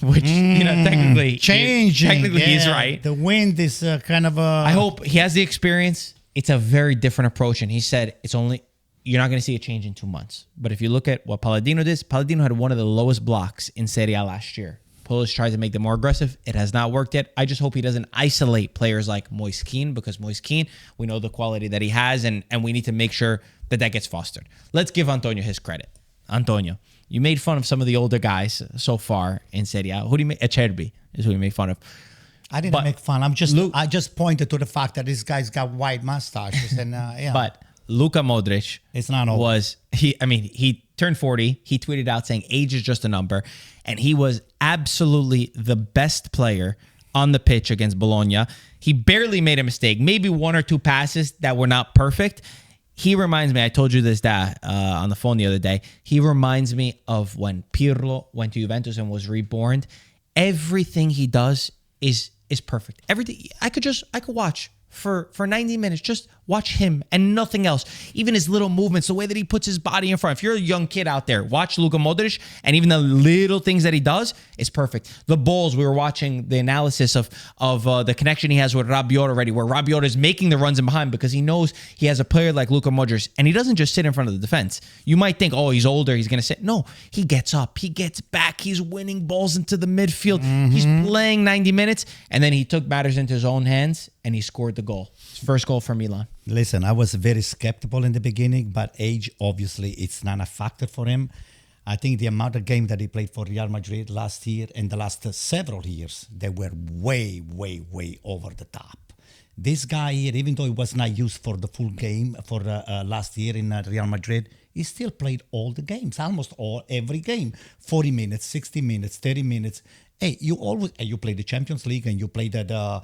Which, technically... Changing. Technically, he's right. The wind is kind of a... I hope he has the experience. It's a very different approach. And he said, you're not going to see a change in 2 months. But if you look at what Palladino did, Palladino had one of the lowest blocks in Serie A last year. Polish tried to make them more aggressive. It has not worked yet. I just hope he doesn't isolate players like Moise Kean, because Moise Kean, we know the quality that he has, and we need to make sure that gets fostered. Let's give Antonio his credit. Antonio, you made fun of some of the older guys so far in Serie A. Who do you make? Acerbi is who you made fun of. I didn't make fun. I just pointed to the fact that this guy's got white mustaches and But Luka Modric, it's not over. He turned 40. He tweeted out saying age is just a number, and he was absolutely the best player on the pitch against Bologna. He barely made a mistake, maybe 1 or 2 passes that were not perfect. He reminds me, I told you this on the phone the other day, he reminds me of when Pirlo went to Juventus and was reborn. Everything he does is perfect. Everything I could watch for 90 minutes, just watch him and nothing else. Even his little movements, the way that he puts his body in front. If you're a young kid out there, watch Luka Modric, and even the little things that he does is perfect. The balls, we were watching the analysis of the connection he has with Rabiot already, where Rabiot is making the runs in behind because he knows he has a player like Luka Modric, and he doesn't just sit in front of the defense. You might think, oh, he's older, he's going to sit. No, he gets up, he gets back, he's winning balls into the midfield. He's playing 90 minutes, and then he took matters into his own hands, and he scored the goal. His first goal for Milan. Listen, I was very skeptical in the beginning, but age, obviously, it's not a factor for him. I think the amount of game that he played for Real Madrid last year and the last several years, they were way, way, way over the top. This guy here, even though he was not used for the full game for last year in Real Madrid, he still played all the games, every game. 40 minutes, 60 minutes, 30 minutes. Hey, you play the Champions League and you play the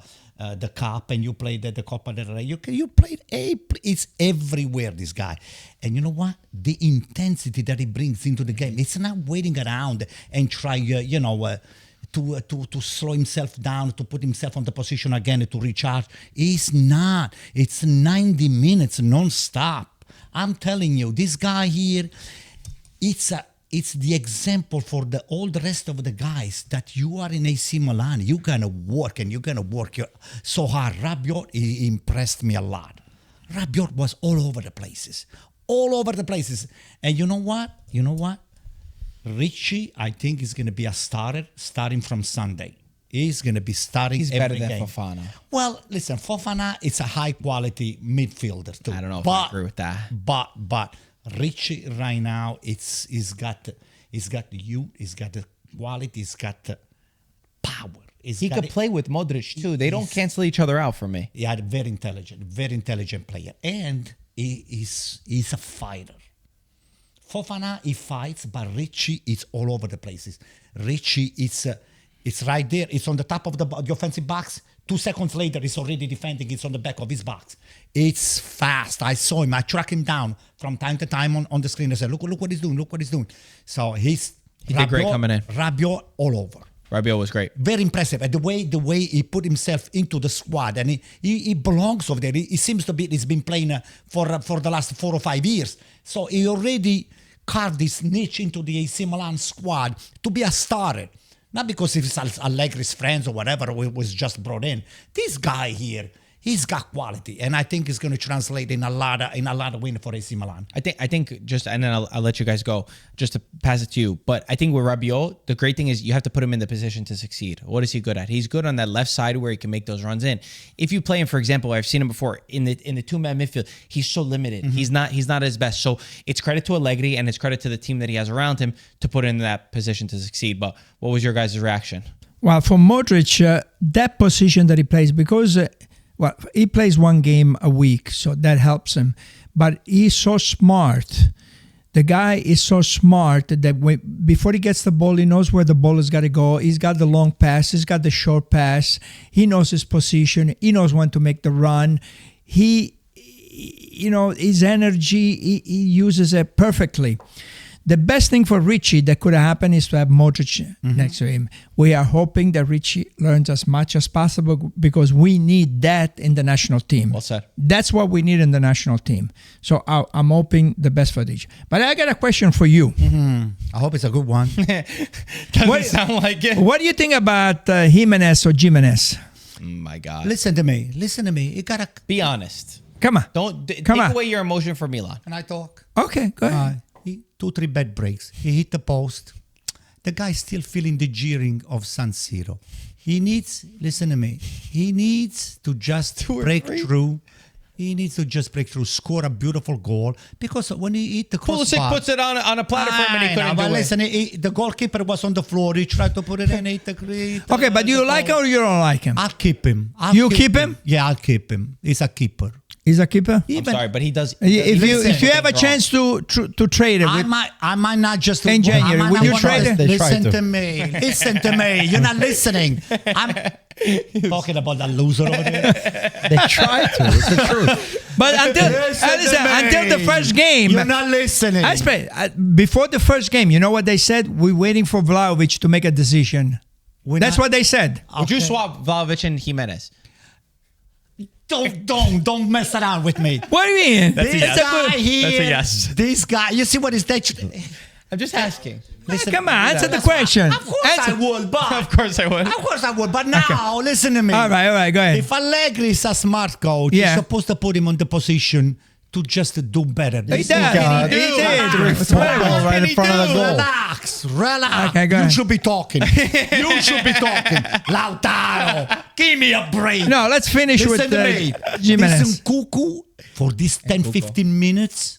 Cup and you play the Coppa del Rey. You played, it's everywhere, this guy. And you know what? The intensity that he brings into the game, it's not waiting around and try, to slow himself down, to put himself on the position again, to recharge. It's not. It's 90 minutes non-stop. I'm telling you, this guy here, it's the example for all the rest of the guys that you are in AC Milan. You're going to work and you're going to work so hard. Rabiot, he impressed me a lot. Rabiot was all over the places. And you know what? Ricci, I think, is going to be a starter starting from Sunday. He's going to be starting every game. He's better than Fofana. Well, listen, Fofana, it's a high-quality midfielder, too. I don't know if I agree with that. But Ricci right now, he's got the youth, he's got the quality, he's got the power. He could play with Modric too. They don't cancel each other out for me. Yeah, very intelligent player, and he's a fighter. Fofana, he fights, but Ricci is all over the places. Ricci, it's right there. It's on the top of the offensive box. 2 seconds later, he's already defending. It's on the back of his box. It's fast. I saw him. I track him down from time to time on the screen. I said, look what he's doing. Look what he's doing. So he did great coming in. Rabiot all over. Rabiot was great. Very impressive. And the way he put himself into the squad, and he belongs over there. He seems to be, he's been playing for the last 4 or 5 years. So he already carved this niche into the AC Milan squad to be a starter. Not because it's Allegri's friends or whatever was just brought in. This guy here, he's got quality, and I think it's going to translate in a lot of win for AC Milan. I think just, and then I'll let you guys go, just to pass it to you. But I think with Rabiot, the great thing is you have to put him in the position to succeed. What is he good at? He's good on that left side where he can make those runs in. If you play him, for example, I've seen him before in the 2-man midfield, he's so limited. He's not at his best. So it's credit to Allegri and it's credit to the team that he has around him to put him in that position to succeed. But what was your guys' reaction? Well, for Modric, that position that he plays, because well, he plays 1 game a week, so that helps him. But he's so smart. The guy is so smart that before he gets the ball, he knows where the ball has got to go. He's got the long pass. He's got the short pass. He knows his position. He knows when to make the run. His energy, he uses it perfectly. The best thing for Ricci that could have happened is to have Modric next to him. We are hoping that Ricci learns as much as possible because we need that in the national team. Well said. That's what we need in the national team. So I'm hoping the best for Ricci. But I got a question for you. I hope it's a good one. Doesn't sound like it. What do you think about Jimenez or Jimenez? My God. Listen to me. You gotta be honest. Come on. Don't take on. away your emotion for Milan. Can I talk? Okay, go ahead. 2-3 bad breaks. He hit the post. The guy's still feeling the jeering of San Siro. He needs to just break through. He needs to just break through, score a beautiful goal. Because when he hit the crossbar... Pulisic puts it on a platform and he couldn't do it. Listen, the goalkeeper was on the floor. He tried to put it in. Okay, but do you like him or you don't like him? I'll keep him. You keep him? Yeah, I'll keep him. He's a keeper. He's a keeper? I'm sorry, but he does... If you have a chance to trade it... I might not just... In January, will you trade it? Listen to me. Listen to me. You're not listening. I'm talking about that loser over there. They try to. It's the truth. But until the first game... You're not listening. Before the first game, you know what they said? We're waiting for Vlahovic to make a decision. That's what they said. Would you swap Vlahovic and Jimenez? Don't mess around with me. What do you mean? That's a yes. This guy, you see what is that? I'm just asking. Listen, come on, answer the question. Of course I would, but... Of course I would. But now, listen to me. All right, go ahead. If Allegri is a smart coach, he's supposed to put him on the position to just do better. He did. Right in front of the goal. Relax. Okay, go ahead. You should be talking. Lautaro, give me a break. No, let's finish with Jimenez. Listen, Cuckoo, for these 10-15 minutes,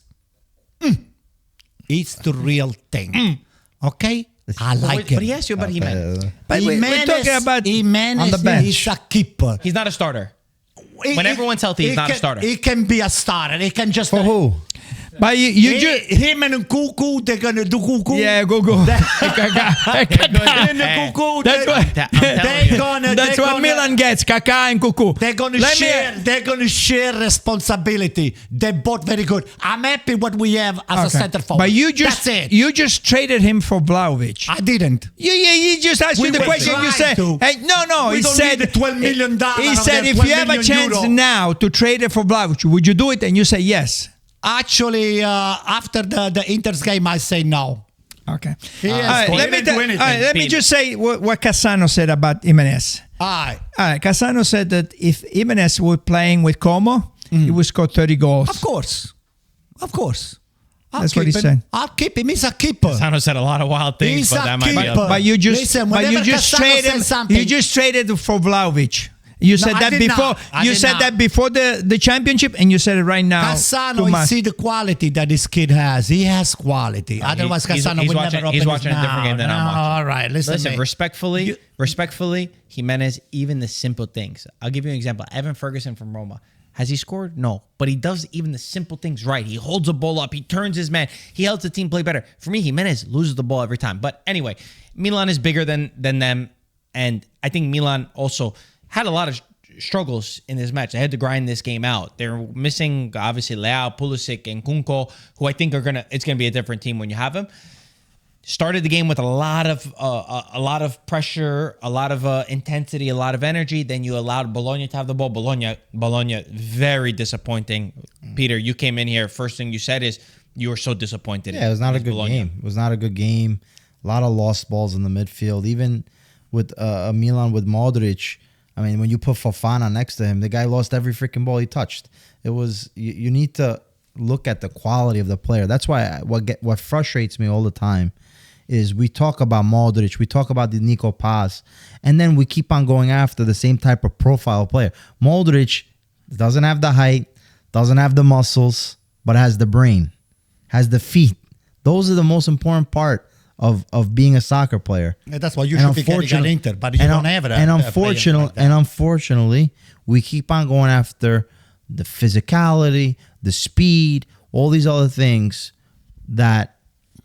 it's the real thing. Okay? I like it. But he asked you about Jimenez. But we're talking about Jimenez on the bench. He's a keeper. He's not a starter. When everyone's healthy, he's not a starter. He can be a starter. He can just... For who? But him and Cuckoo, they're going to do Cuckoo. Yeah, go. That's what Milan gets, Kaká and Cuckoo. They're going to share responsibility. They're both very good. I'm happy what we have as a center forward. But you just traded him for Vlahovic. I didn't. You just asked you the question. You said, hey, no. He said the $12 million. He said, if you have a chance now to trade it for Vlahovic, would you do it? And you say yes. Actually, after the Inter's game, I say no. Okay. Let me just say what Cassano said about Jimenez. All right. Cassano said that if Jimenez were playing with Como, he would score 30 goals. Of course. That's what he said. I'll keep him. He's a keeper. Sano said a lot of wild things, but that might be. But you just traded him. You just traded for Vlahovic. You said that before. You said that before the championship, and you said it right now. Cassano, you see the quality that this kid has. He has quality. Otherwise, Cassano would never open He's watching a different game than I'm watching. All right, listen. Respectfully, Jimenez, even the simple things. I'll give you an example. Evan Ferguson from Roma. Has he scored? No. But he does even the simple things right. He holds the ball up. He turns his man. He helps the team play better. For me, Jimenez loses the ball every time. But anyway, Milan is bigger than them. And I think Milan also had a lot of struggles in this match. They had to grind this game out. They're missing, obviously, Leao, Pulisic, and Kunko, who I think it's going to be a different team when you have them. Started the game with a lot of pressure, a lot of intensity, a lot of energy. Then you allowed Bologna to have the ball. Bologna, very disappointing. Peter, you came in here. First thing you said is you were so disappointed. Yeah, it was not a good game. It was not a good game. A lot of lost balls in the midfield. Even with Milan with Modric, I mean, when you put Fofana next to him, the guy lost every freaking ball he touched. It was you need to look at the quality of the player. That's why what frustrates me all the time is we talk about Modric, we talk about the Nico Paz, and then we keep on going after the same type of profile player. Modric doesn't have the height, doesn't have the muscles, but has the brain, has the feet. Those are the most important part of being a soccer player. Yeah, that's why you should be getting an Inter, but you don't have it. And unfortunately, we keep on going after the physicality, the speed, all these other things that,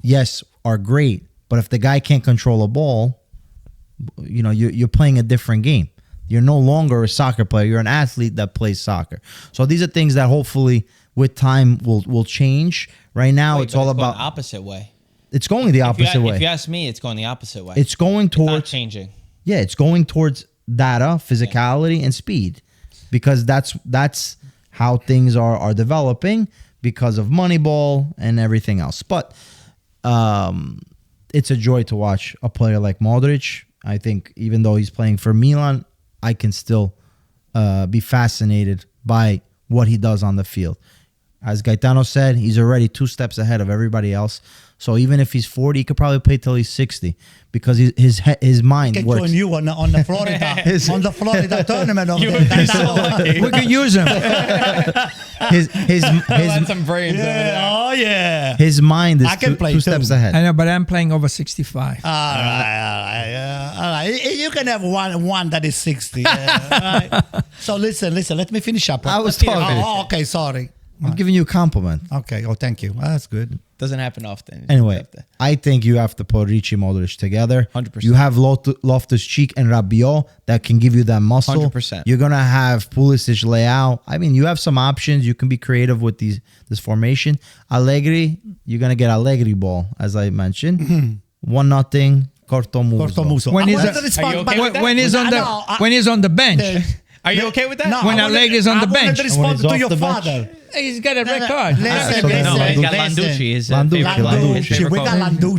yes, are great. But if the guy can't control a ball, you know, you're playing a different game. You're no longer a soccer player. You're an athlete that plays soccer. So these are things that hopefully with time will change. Right now, it's all about the opposite way. It's going the opposite way. If you ask me, it's going the opposite way. It's going towards not changing. Yeah, it's going towards data, physicality, and speed, because that's how things are developing because of Moneyball and everything else. But it's a joy to watch a player like Modric. I think even though he's playing for Milan, I can still be fascinated by what he does on the field. As Gaetano said, he's already 2 steps ahead of everybody else. So even if he's 40, he could probably play till he's 60 because his mind works. Join you on the Florida on the Florida tournament. We could use him. his some brains. Oh yeah. His mind is I can play two steps too. ahead. I know, but I'm playing over 65. All right. You can have one that is 60. All right. So listen. Let me finish up. I was talking. Oh, okay. Sorry. I'm giving you a compliment. Okay. Oh, thank you. That's good. Doesn't happen often. Anyway, I think you have to put Ricci Modric together. 100%. You have Loftus-Cheek and Rabiot that can give you that muscle. 100%. You're going to have Pulisic, Leao. I mean, you have some options. You can be creative with this formation. Allegri, you're going to get Allegri ball, as I mentioned. 1-0, Cortomuso. When he's on the bench. Are you okay with that? No, when Allegri's on the bench. I respond to your father. He's got a red card. Listen. He's got Landucci. His favorite We got coach.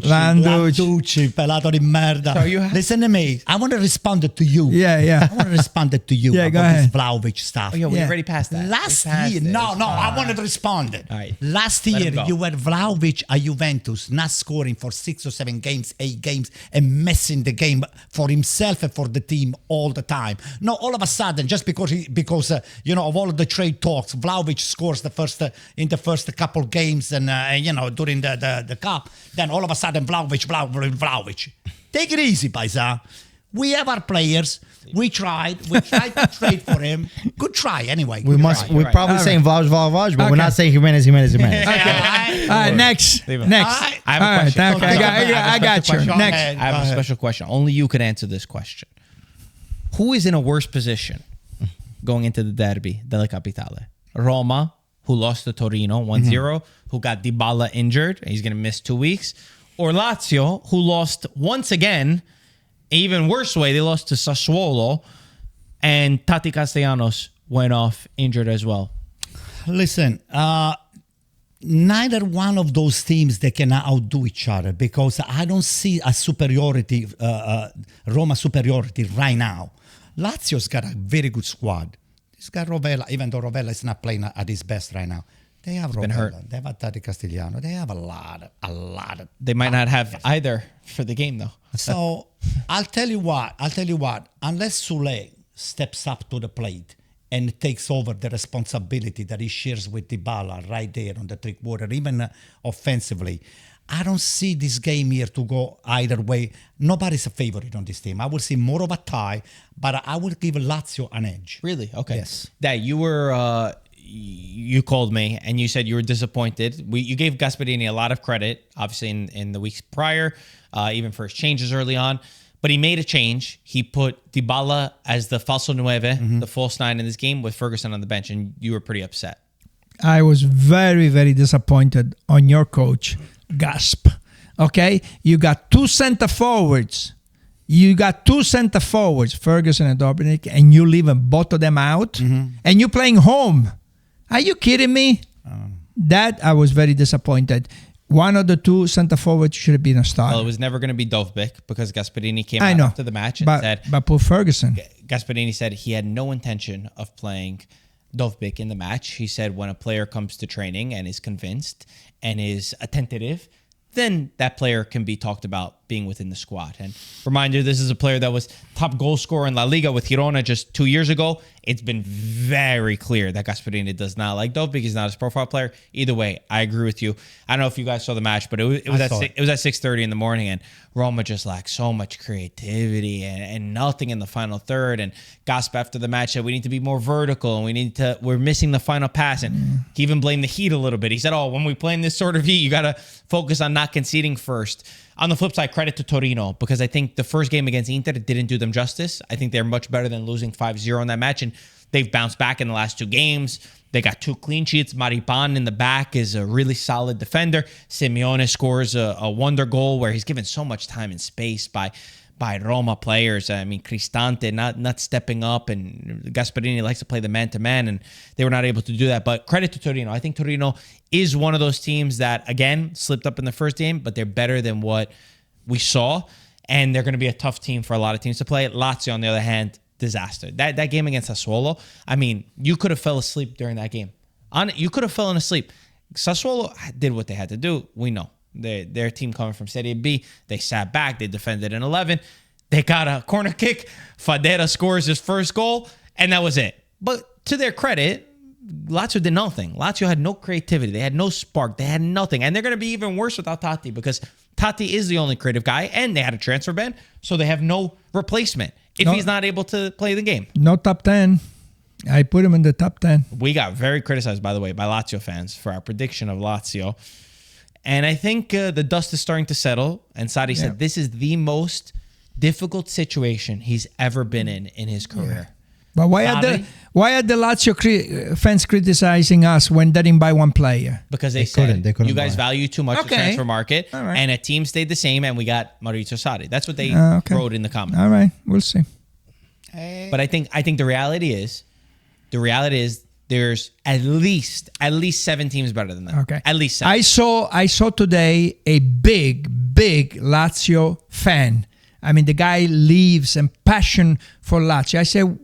Landucci, pelato di merda. So Listen to me. I want to respond to you. Yeah. I want to respond to you Yeah, go about this ahead. Vlahovic stuff. Oh, we already passed that. Last year, I wanted to respond. All right. Last Let year, him go. you were Vlahovic at Juventus, not scoring for 6 or 7 games, 8 games, and messing the game for himself and for the team all the time. No, all of a sudden, just because of all of the trade talks, Vlahovic scores in the first couple games and during the cup. Then all of a sudden, Vlahovic. Take it easy, Paisa. We have our players. We tried to trade for him. Good try, anyway. We're probably saying Vlahovic, but we're not saying Jimenez. All right, next. Leave it. Next. I have a question. I got you. Next. I have a special question. Only you can answer this question. Who is in a worse position going into the derby della Capitale? Roma, who lost to Torino 1-0, who got Dybala injured, and he's going to miss 2 weeks, or Lazio, who lost once again, even worse way, they lost to Sassuolo, and Tati Castellanos went off injured as well. Listen, neither one of those teams, they can outdo each other because I don't see a superiority, Roma superiority right now. Lazio's got a very good squad. He's got Rovella, even though Rovella is not playing at his best right now. They have Rovella. Hurt. They have Tati Castellano. They have a lot of. They might not have either for the game, though. So I'll tell you what. Unless Soule steps up to the plate and takes over the responsibility that he shares with Dybala right there on the three-quarter, even offensively. I don't see this game here to go either way. Nobody's a favorite on this team. I will see more of a tie, but I will give Lazio an edge. Really? Okay. Yes. That you were, you called me and you said you were disappointed. You gave Gasperini a lot of credit, obviously in the weeks prior, even for his changes early on. But he made a change. He put Dybala as the falso nueve, the false nine in this game, with Ferguson on the bench, and you were pretty upset. I was very, very disappointed on your coach, Gasp. Okay? You got two center forwards. Ferguson and Dominic, and you leaving both of them out, and you're playing home. Are you kidding me? That I was very disappointed. One of the two center forwards should have been a starter. Well, it was never going to be Dovbyk because Gasperini came out after the match and said... But poor Ferguson. Gasperini said he had no intention of playing Dovbyk in the match. He said when a player comes to training and is convinced and is attentive, then that player can be talked about being within the squad. And reminder, this is a player that was top goal scorer in La Liga with Girona just 2 years ago. It's been very clear that Gasperini does not like Dovbyk. He's not his profile player. Either way, I agree with you. I don't know if you guys saw the match, but it was at 6:30 in the morning, and Roma just lacked so much creativity and nothing in the final third. And Gasp after the match said we need to be more vertical and we're missing the final pass. And he even blamed the heat a little bit. He said, when we play in this sort of heat, you got to focus on not conceding first. On the flip side, credit to Torino, because I think the first game against Inter didn't do them justice. I think they're much better than losing 5-0 in that match, and they've bounced back in the last 2 games. They got 2 clean sheets. Maripan in the back is a really solid defender. Simeone scores a wonder goal where he's given so much time and space by Roma players. I mean, Cristante not stepping up, and Gasperini likes to play the man-to-man, and they were not able to do that. But credit to Torino. I think Torino is one of those teams that, again, slipped up in the first game, but they're better than what we saw, and they're going to be a tough team for a lot of teams to play. Lazio, on the other hand, disaster. That game against Sassuolo, I mean, you could have fell asleep during that game. You could have fallen asleep. Sassuolo did what they had to do. We know. Their team coming from Serie B, they sat back, they defended in 11. They got a corner kick. Fadera scores his first goal, and that was it. But to their credit, Lazio did nothing. Lazio had no creativity. They had no spark. They had nothing. And they're going to be even worse without Totti, because Totti is the only creative guy, and they had a transfer ban, so they have no replacement if he's not able to play the game. No top 10. I put him in the top 10. We got very criticized, by the way, by Lazio fans for our prediction of Lazio. And I think the dust is starting to settle. And Sadi said this is the most difficult situation he's ever been in his career. But why are the Lazio fans criticizing us when they didn't buy one player? Because they said couldn't you guys buy. value too much the transfer market, right. and a team stayed the same, and we got Maurizio Sarri. That's what they wrote in the comments. All right, we'll see. But I think the reality is there's at least 7 teams better than that. Okay, at least 7. I saw today a big Lazio fan. I mean, the guy lives and passion for Lazio. I said,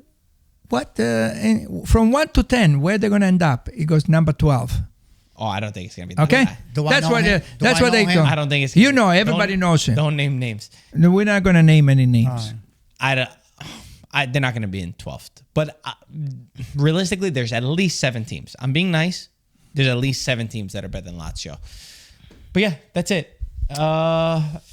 what? From 1 to 10, where they're gonna end up? He goes number 12. Oh, I don't think it's gonna be that okay. high. That's what they go. I don't think it's. Everybody knows him. Don't name names. No, we're not gonna name any names. They're not gonna be in 12th. But realistically, there's at least 7 teams. I'm being nice. There's at least 7 teams that are better than Lazio. But yeah, that's it.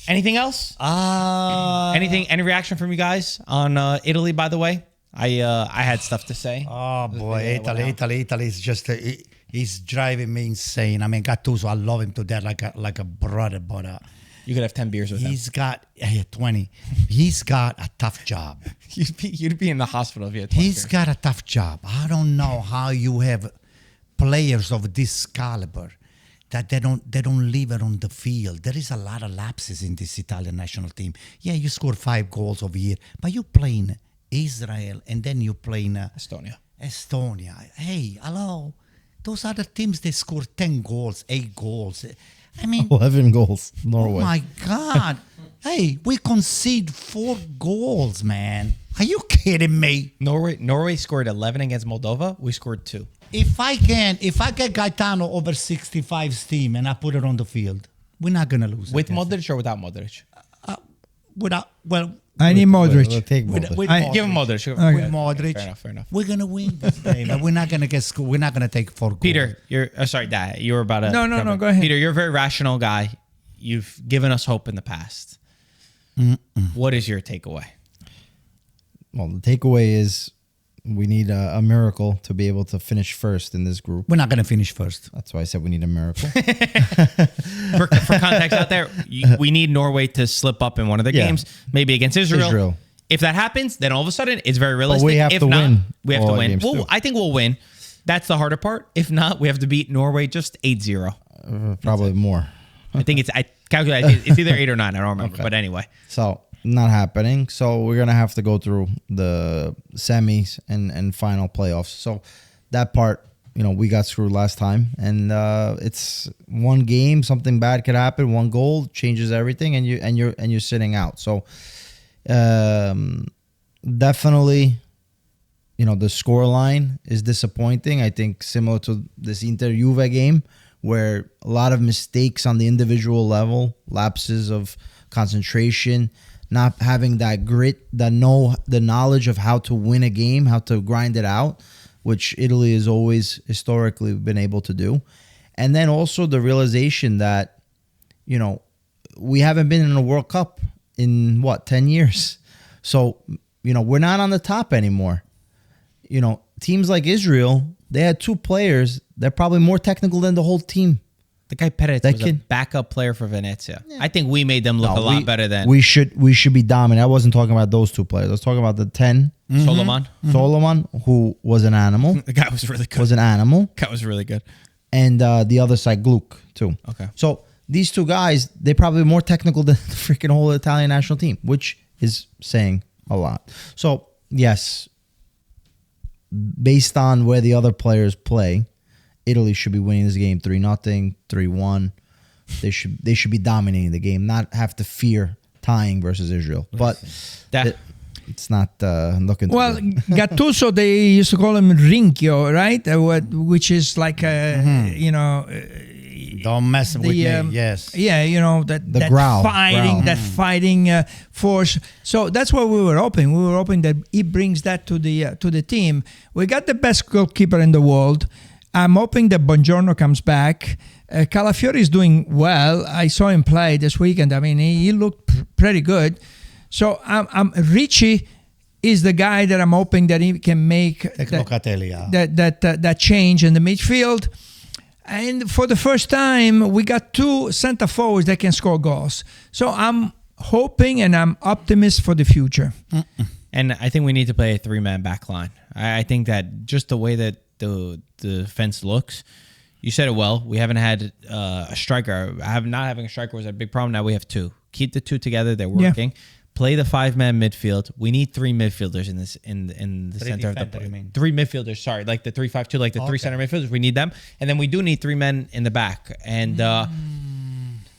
Anything else? Any reaction from you guys on Italy? By the way, I had stuff to say. Oh boy, Italy is just he's driving me insane. I mean, Gattuso, I love him to death like a brother, but you could have 10 beers with him. He's got 20. He's got a tough job. You'd be in the hospital if you had 20 He's got a tough job. I don't know how you have players of this caliber that they don't leave it on the field. There is a lot of lapses in this Italian national team. Yeah, you score 5 goals over here, but you playing Israel and then you playing Estonia. Hey, hello. Those other teams, they score 10 goals, 8 goals. I mean, 11 goals, Norway. Oh my God. Hey, we concede 4 goals, man. Are you kidding me? Norway scored 11 against Moldova. We scored 2. If I get Gaetano over 65 steam and I put it on the field, we're not going to lose. With Modric or without Modric? I need Modric. We'll take Modric. Give him Modric. Okay. With Modric. Fair enough. We're gonna win this game, and we're not gonna get scored. We're not gonna take 4 goals. Peter, you're sorry, Dad. You were about to. No, go ahead. Peter, you're a very rational guy. You've given us hope in the past. What is your takeaway? Well, the takeaway is we need a miracle to be able to finish first in this group. We're not gonna finish first. That's why I said we need a miracle. For context out there, we need Norway to slip up in one of their games, maybe against Israel. If that happens, then all of a sudden it's very realistic. But we have if to not, win. We have to all win. games Well, too. I think we'll win. That's the harder part. If not, we have to beat Norway just 8-0. Probably more. I think I calculate it's either 8 or 9. I don't remember. Okay. But anyway. So not happening. So we're gonna have to go through the semis and final playoffs. So that part, we got screwed last time, and it's one game. Something bad could happen. One goal changes everything, and you're sitting out. So definitely, the score line is disappointing. I think similar to this Inter Juve game, where a lot of mistakes on the individual level, lapses of concentration, not having that grit, the knowledge of how to win a game, how to grind it out, which Italy has always historically been able to do. And then also the realization that, we haven't been in a World Cup in 10 years. So, we're not on the top anymore. Teams like Israel, they had 2 players that are probably more technical than the whole team. The guy Perez was a backup player for Venezia. Yeah. I think we made them look a lot better than... We should be dominant. I wasn't talking about those 2 players. I was talking about the 10. Solomon. Solomon, who was an animal. The guy was really good. Was an animal. Guy was really good. And the other side, Gluck, too. Okay. So these 2 guys, they're probably more technical than the freaking whole Italian national team, which is saying a lot. So, yes, based on where the other players play, Italy should be winning this game 3-0, 3-1. They should be dominating the game, not have to fear tying versus Israel. But it's not looking too Well, good. Gattuso, they used to call him Rinchio, right? Which is like Don't mess with me. Yes. Yeah, that growl. fighting force. So that's what we were hoping. We were hoping that he brings that to the team. We got the best goalkeeper in the world. I'm hoping that Buongiorno comes back. Calafiori is doing well. I saw him play this weekend. I mean, he looked pretty good. So Ricci is the guy that I'm hoping that he can make that change in the midfield. And for the first time, we got 2 center forwards that can score goals. So I'm hoping and I'm optimist for the future. And I think we need to play a 3-man back line. I think that just the way that the defense looks, you said it well. We haven't had a striker. Not having a striker was a big problem. Now we have 2. Keep the 2 together. They're working. Yeah. Play the 5-man midfield. We need 3 midfielders in the center of the play. 3 midfielders. Sorry, like the 3-5-2, like the 3 center midfielders. We need them, and then we do need 3 men in the back. And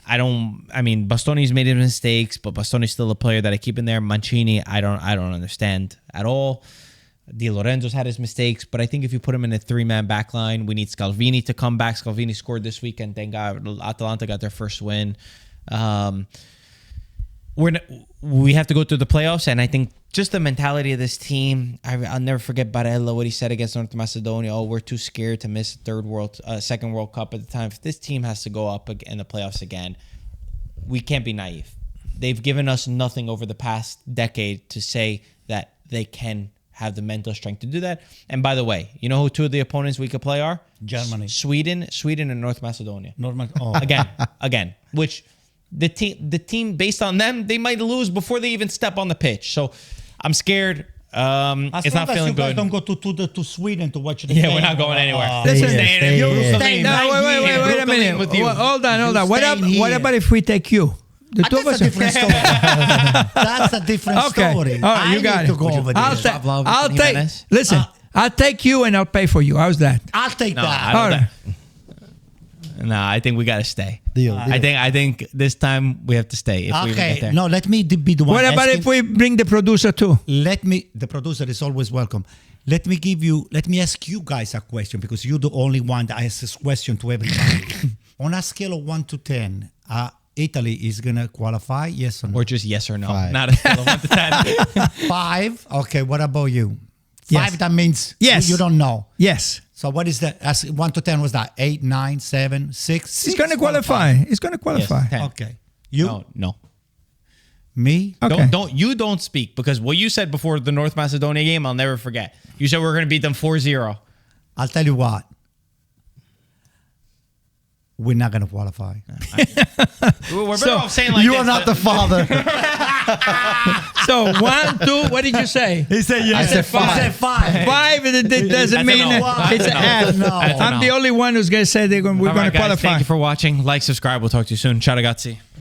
Bastoni's made his mistakes, but Bastoni's still a player that I keep in there. Mancini, I don't understand at all. Di Lorenzo's had his mistakes, but I think if you put him in a 3-man back line, we need Scalvini to come back. Scalvini scored this weekend. Thank God Atalanta got their first win. We have to go through the playoffs, and I think just the mentality of this team. I'll never forget Barella, what he said against North Macedonia. Oh, we're too scared to miss second World Cup at the time. If this team has to go up in the playoffs again, we can't be naive. They've given us nothing over the past decade to say that they can have the mental strength to do that. And by the way, you know who 2 of the opponents we could play are? Germany, Sweden, and North Macedonia. Again, which. The team, based on them, they might lose before they even step on the pitch. So I'm scared. It's not feeling good. Don't go to Sweden to watch the game. Yeah, we're not going anywhere. Listen, Wait a minute. Hold on. What about if we take you? The 2 of us. That's a different story. That's a different story. All right, you got it. To go over there. I'll take. Listen, I'll take you and I'll pay for you. How's that? I'll take that. All right. No, I think we got to stay. Deal. I think this time we have to stay if we even get there. No, let me be the one. What about if we bring the producer too? The producer is always welcome. Let me ask you guys a question, because you're the only one that asks this question to everybody. On a scale of 1 to 10, Italy is going to qualify, yes or no? Or just yes or no? 5. Not a scale of 1 to 10. 5. Okay, what about you? 5, Yes. that means Yes. you don't know. Yes. So what is that? 1 to 10 was that? 8, 9, 7, 6? He's going to qualify. He's going to qualify. Yes, 10. Okay. You? No. Me? Okay. Don't speak, because what you said before the North Macedonia game, I'll never forget. You said we're going to beat them 4-0. I'll tell you what. We're not going to qualify. We're better off saying like You this. are not the father. So 1, 2. What did you say? He said yes. I said 5. He said 5. 5. It doesn't That's a mean no. it's an F. No. That's a I'm no. the only one who's going to say we're All going right, to guys, qualify. thank you for watching. Like, subscribe. We'll talk to you soon. Ciao ragazzi.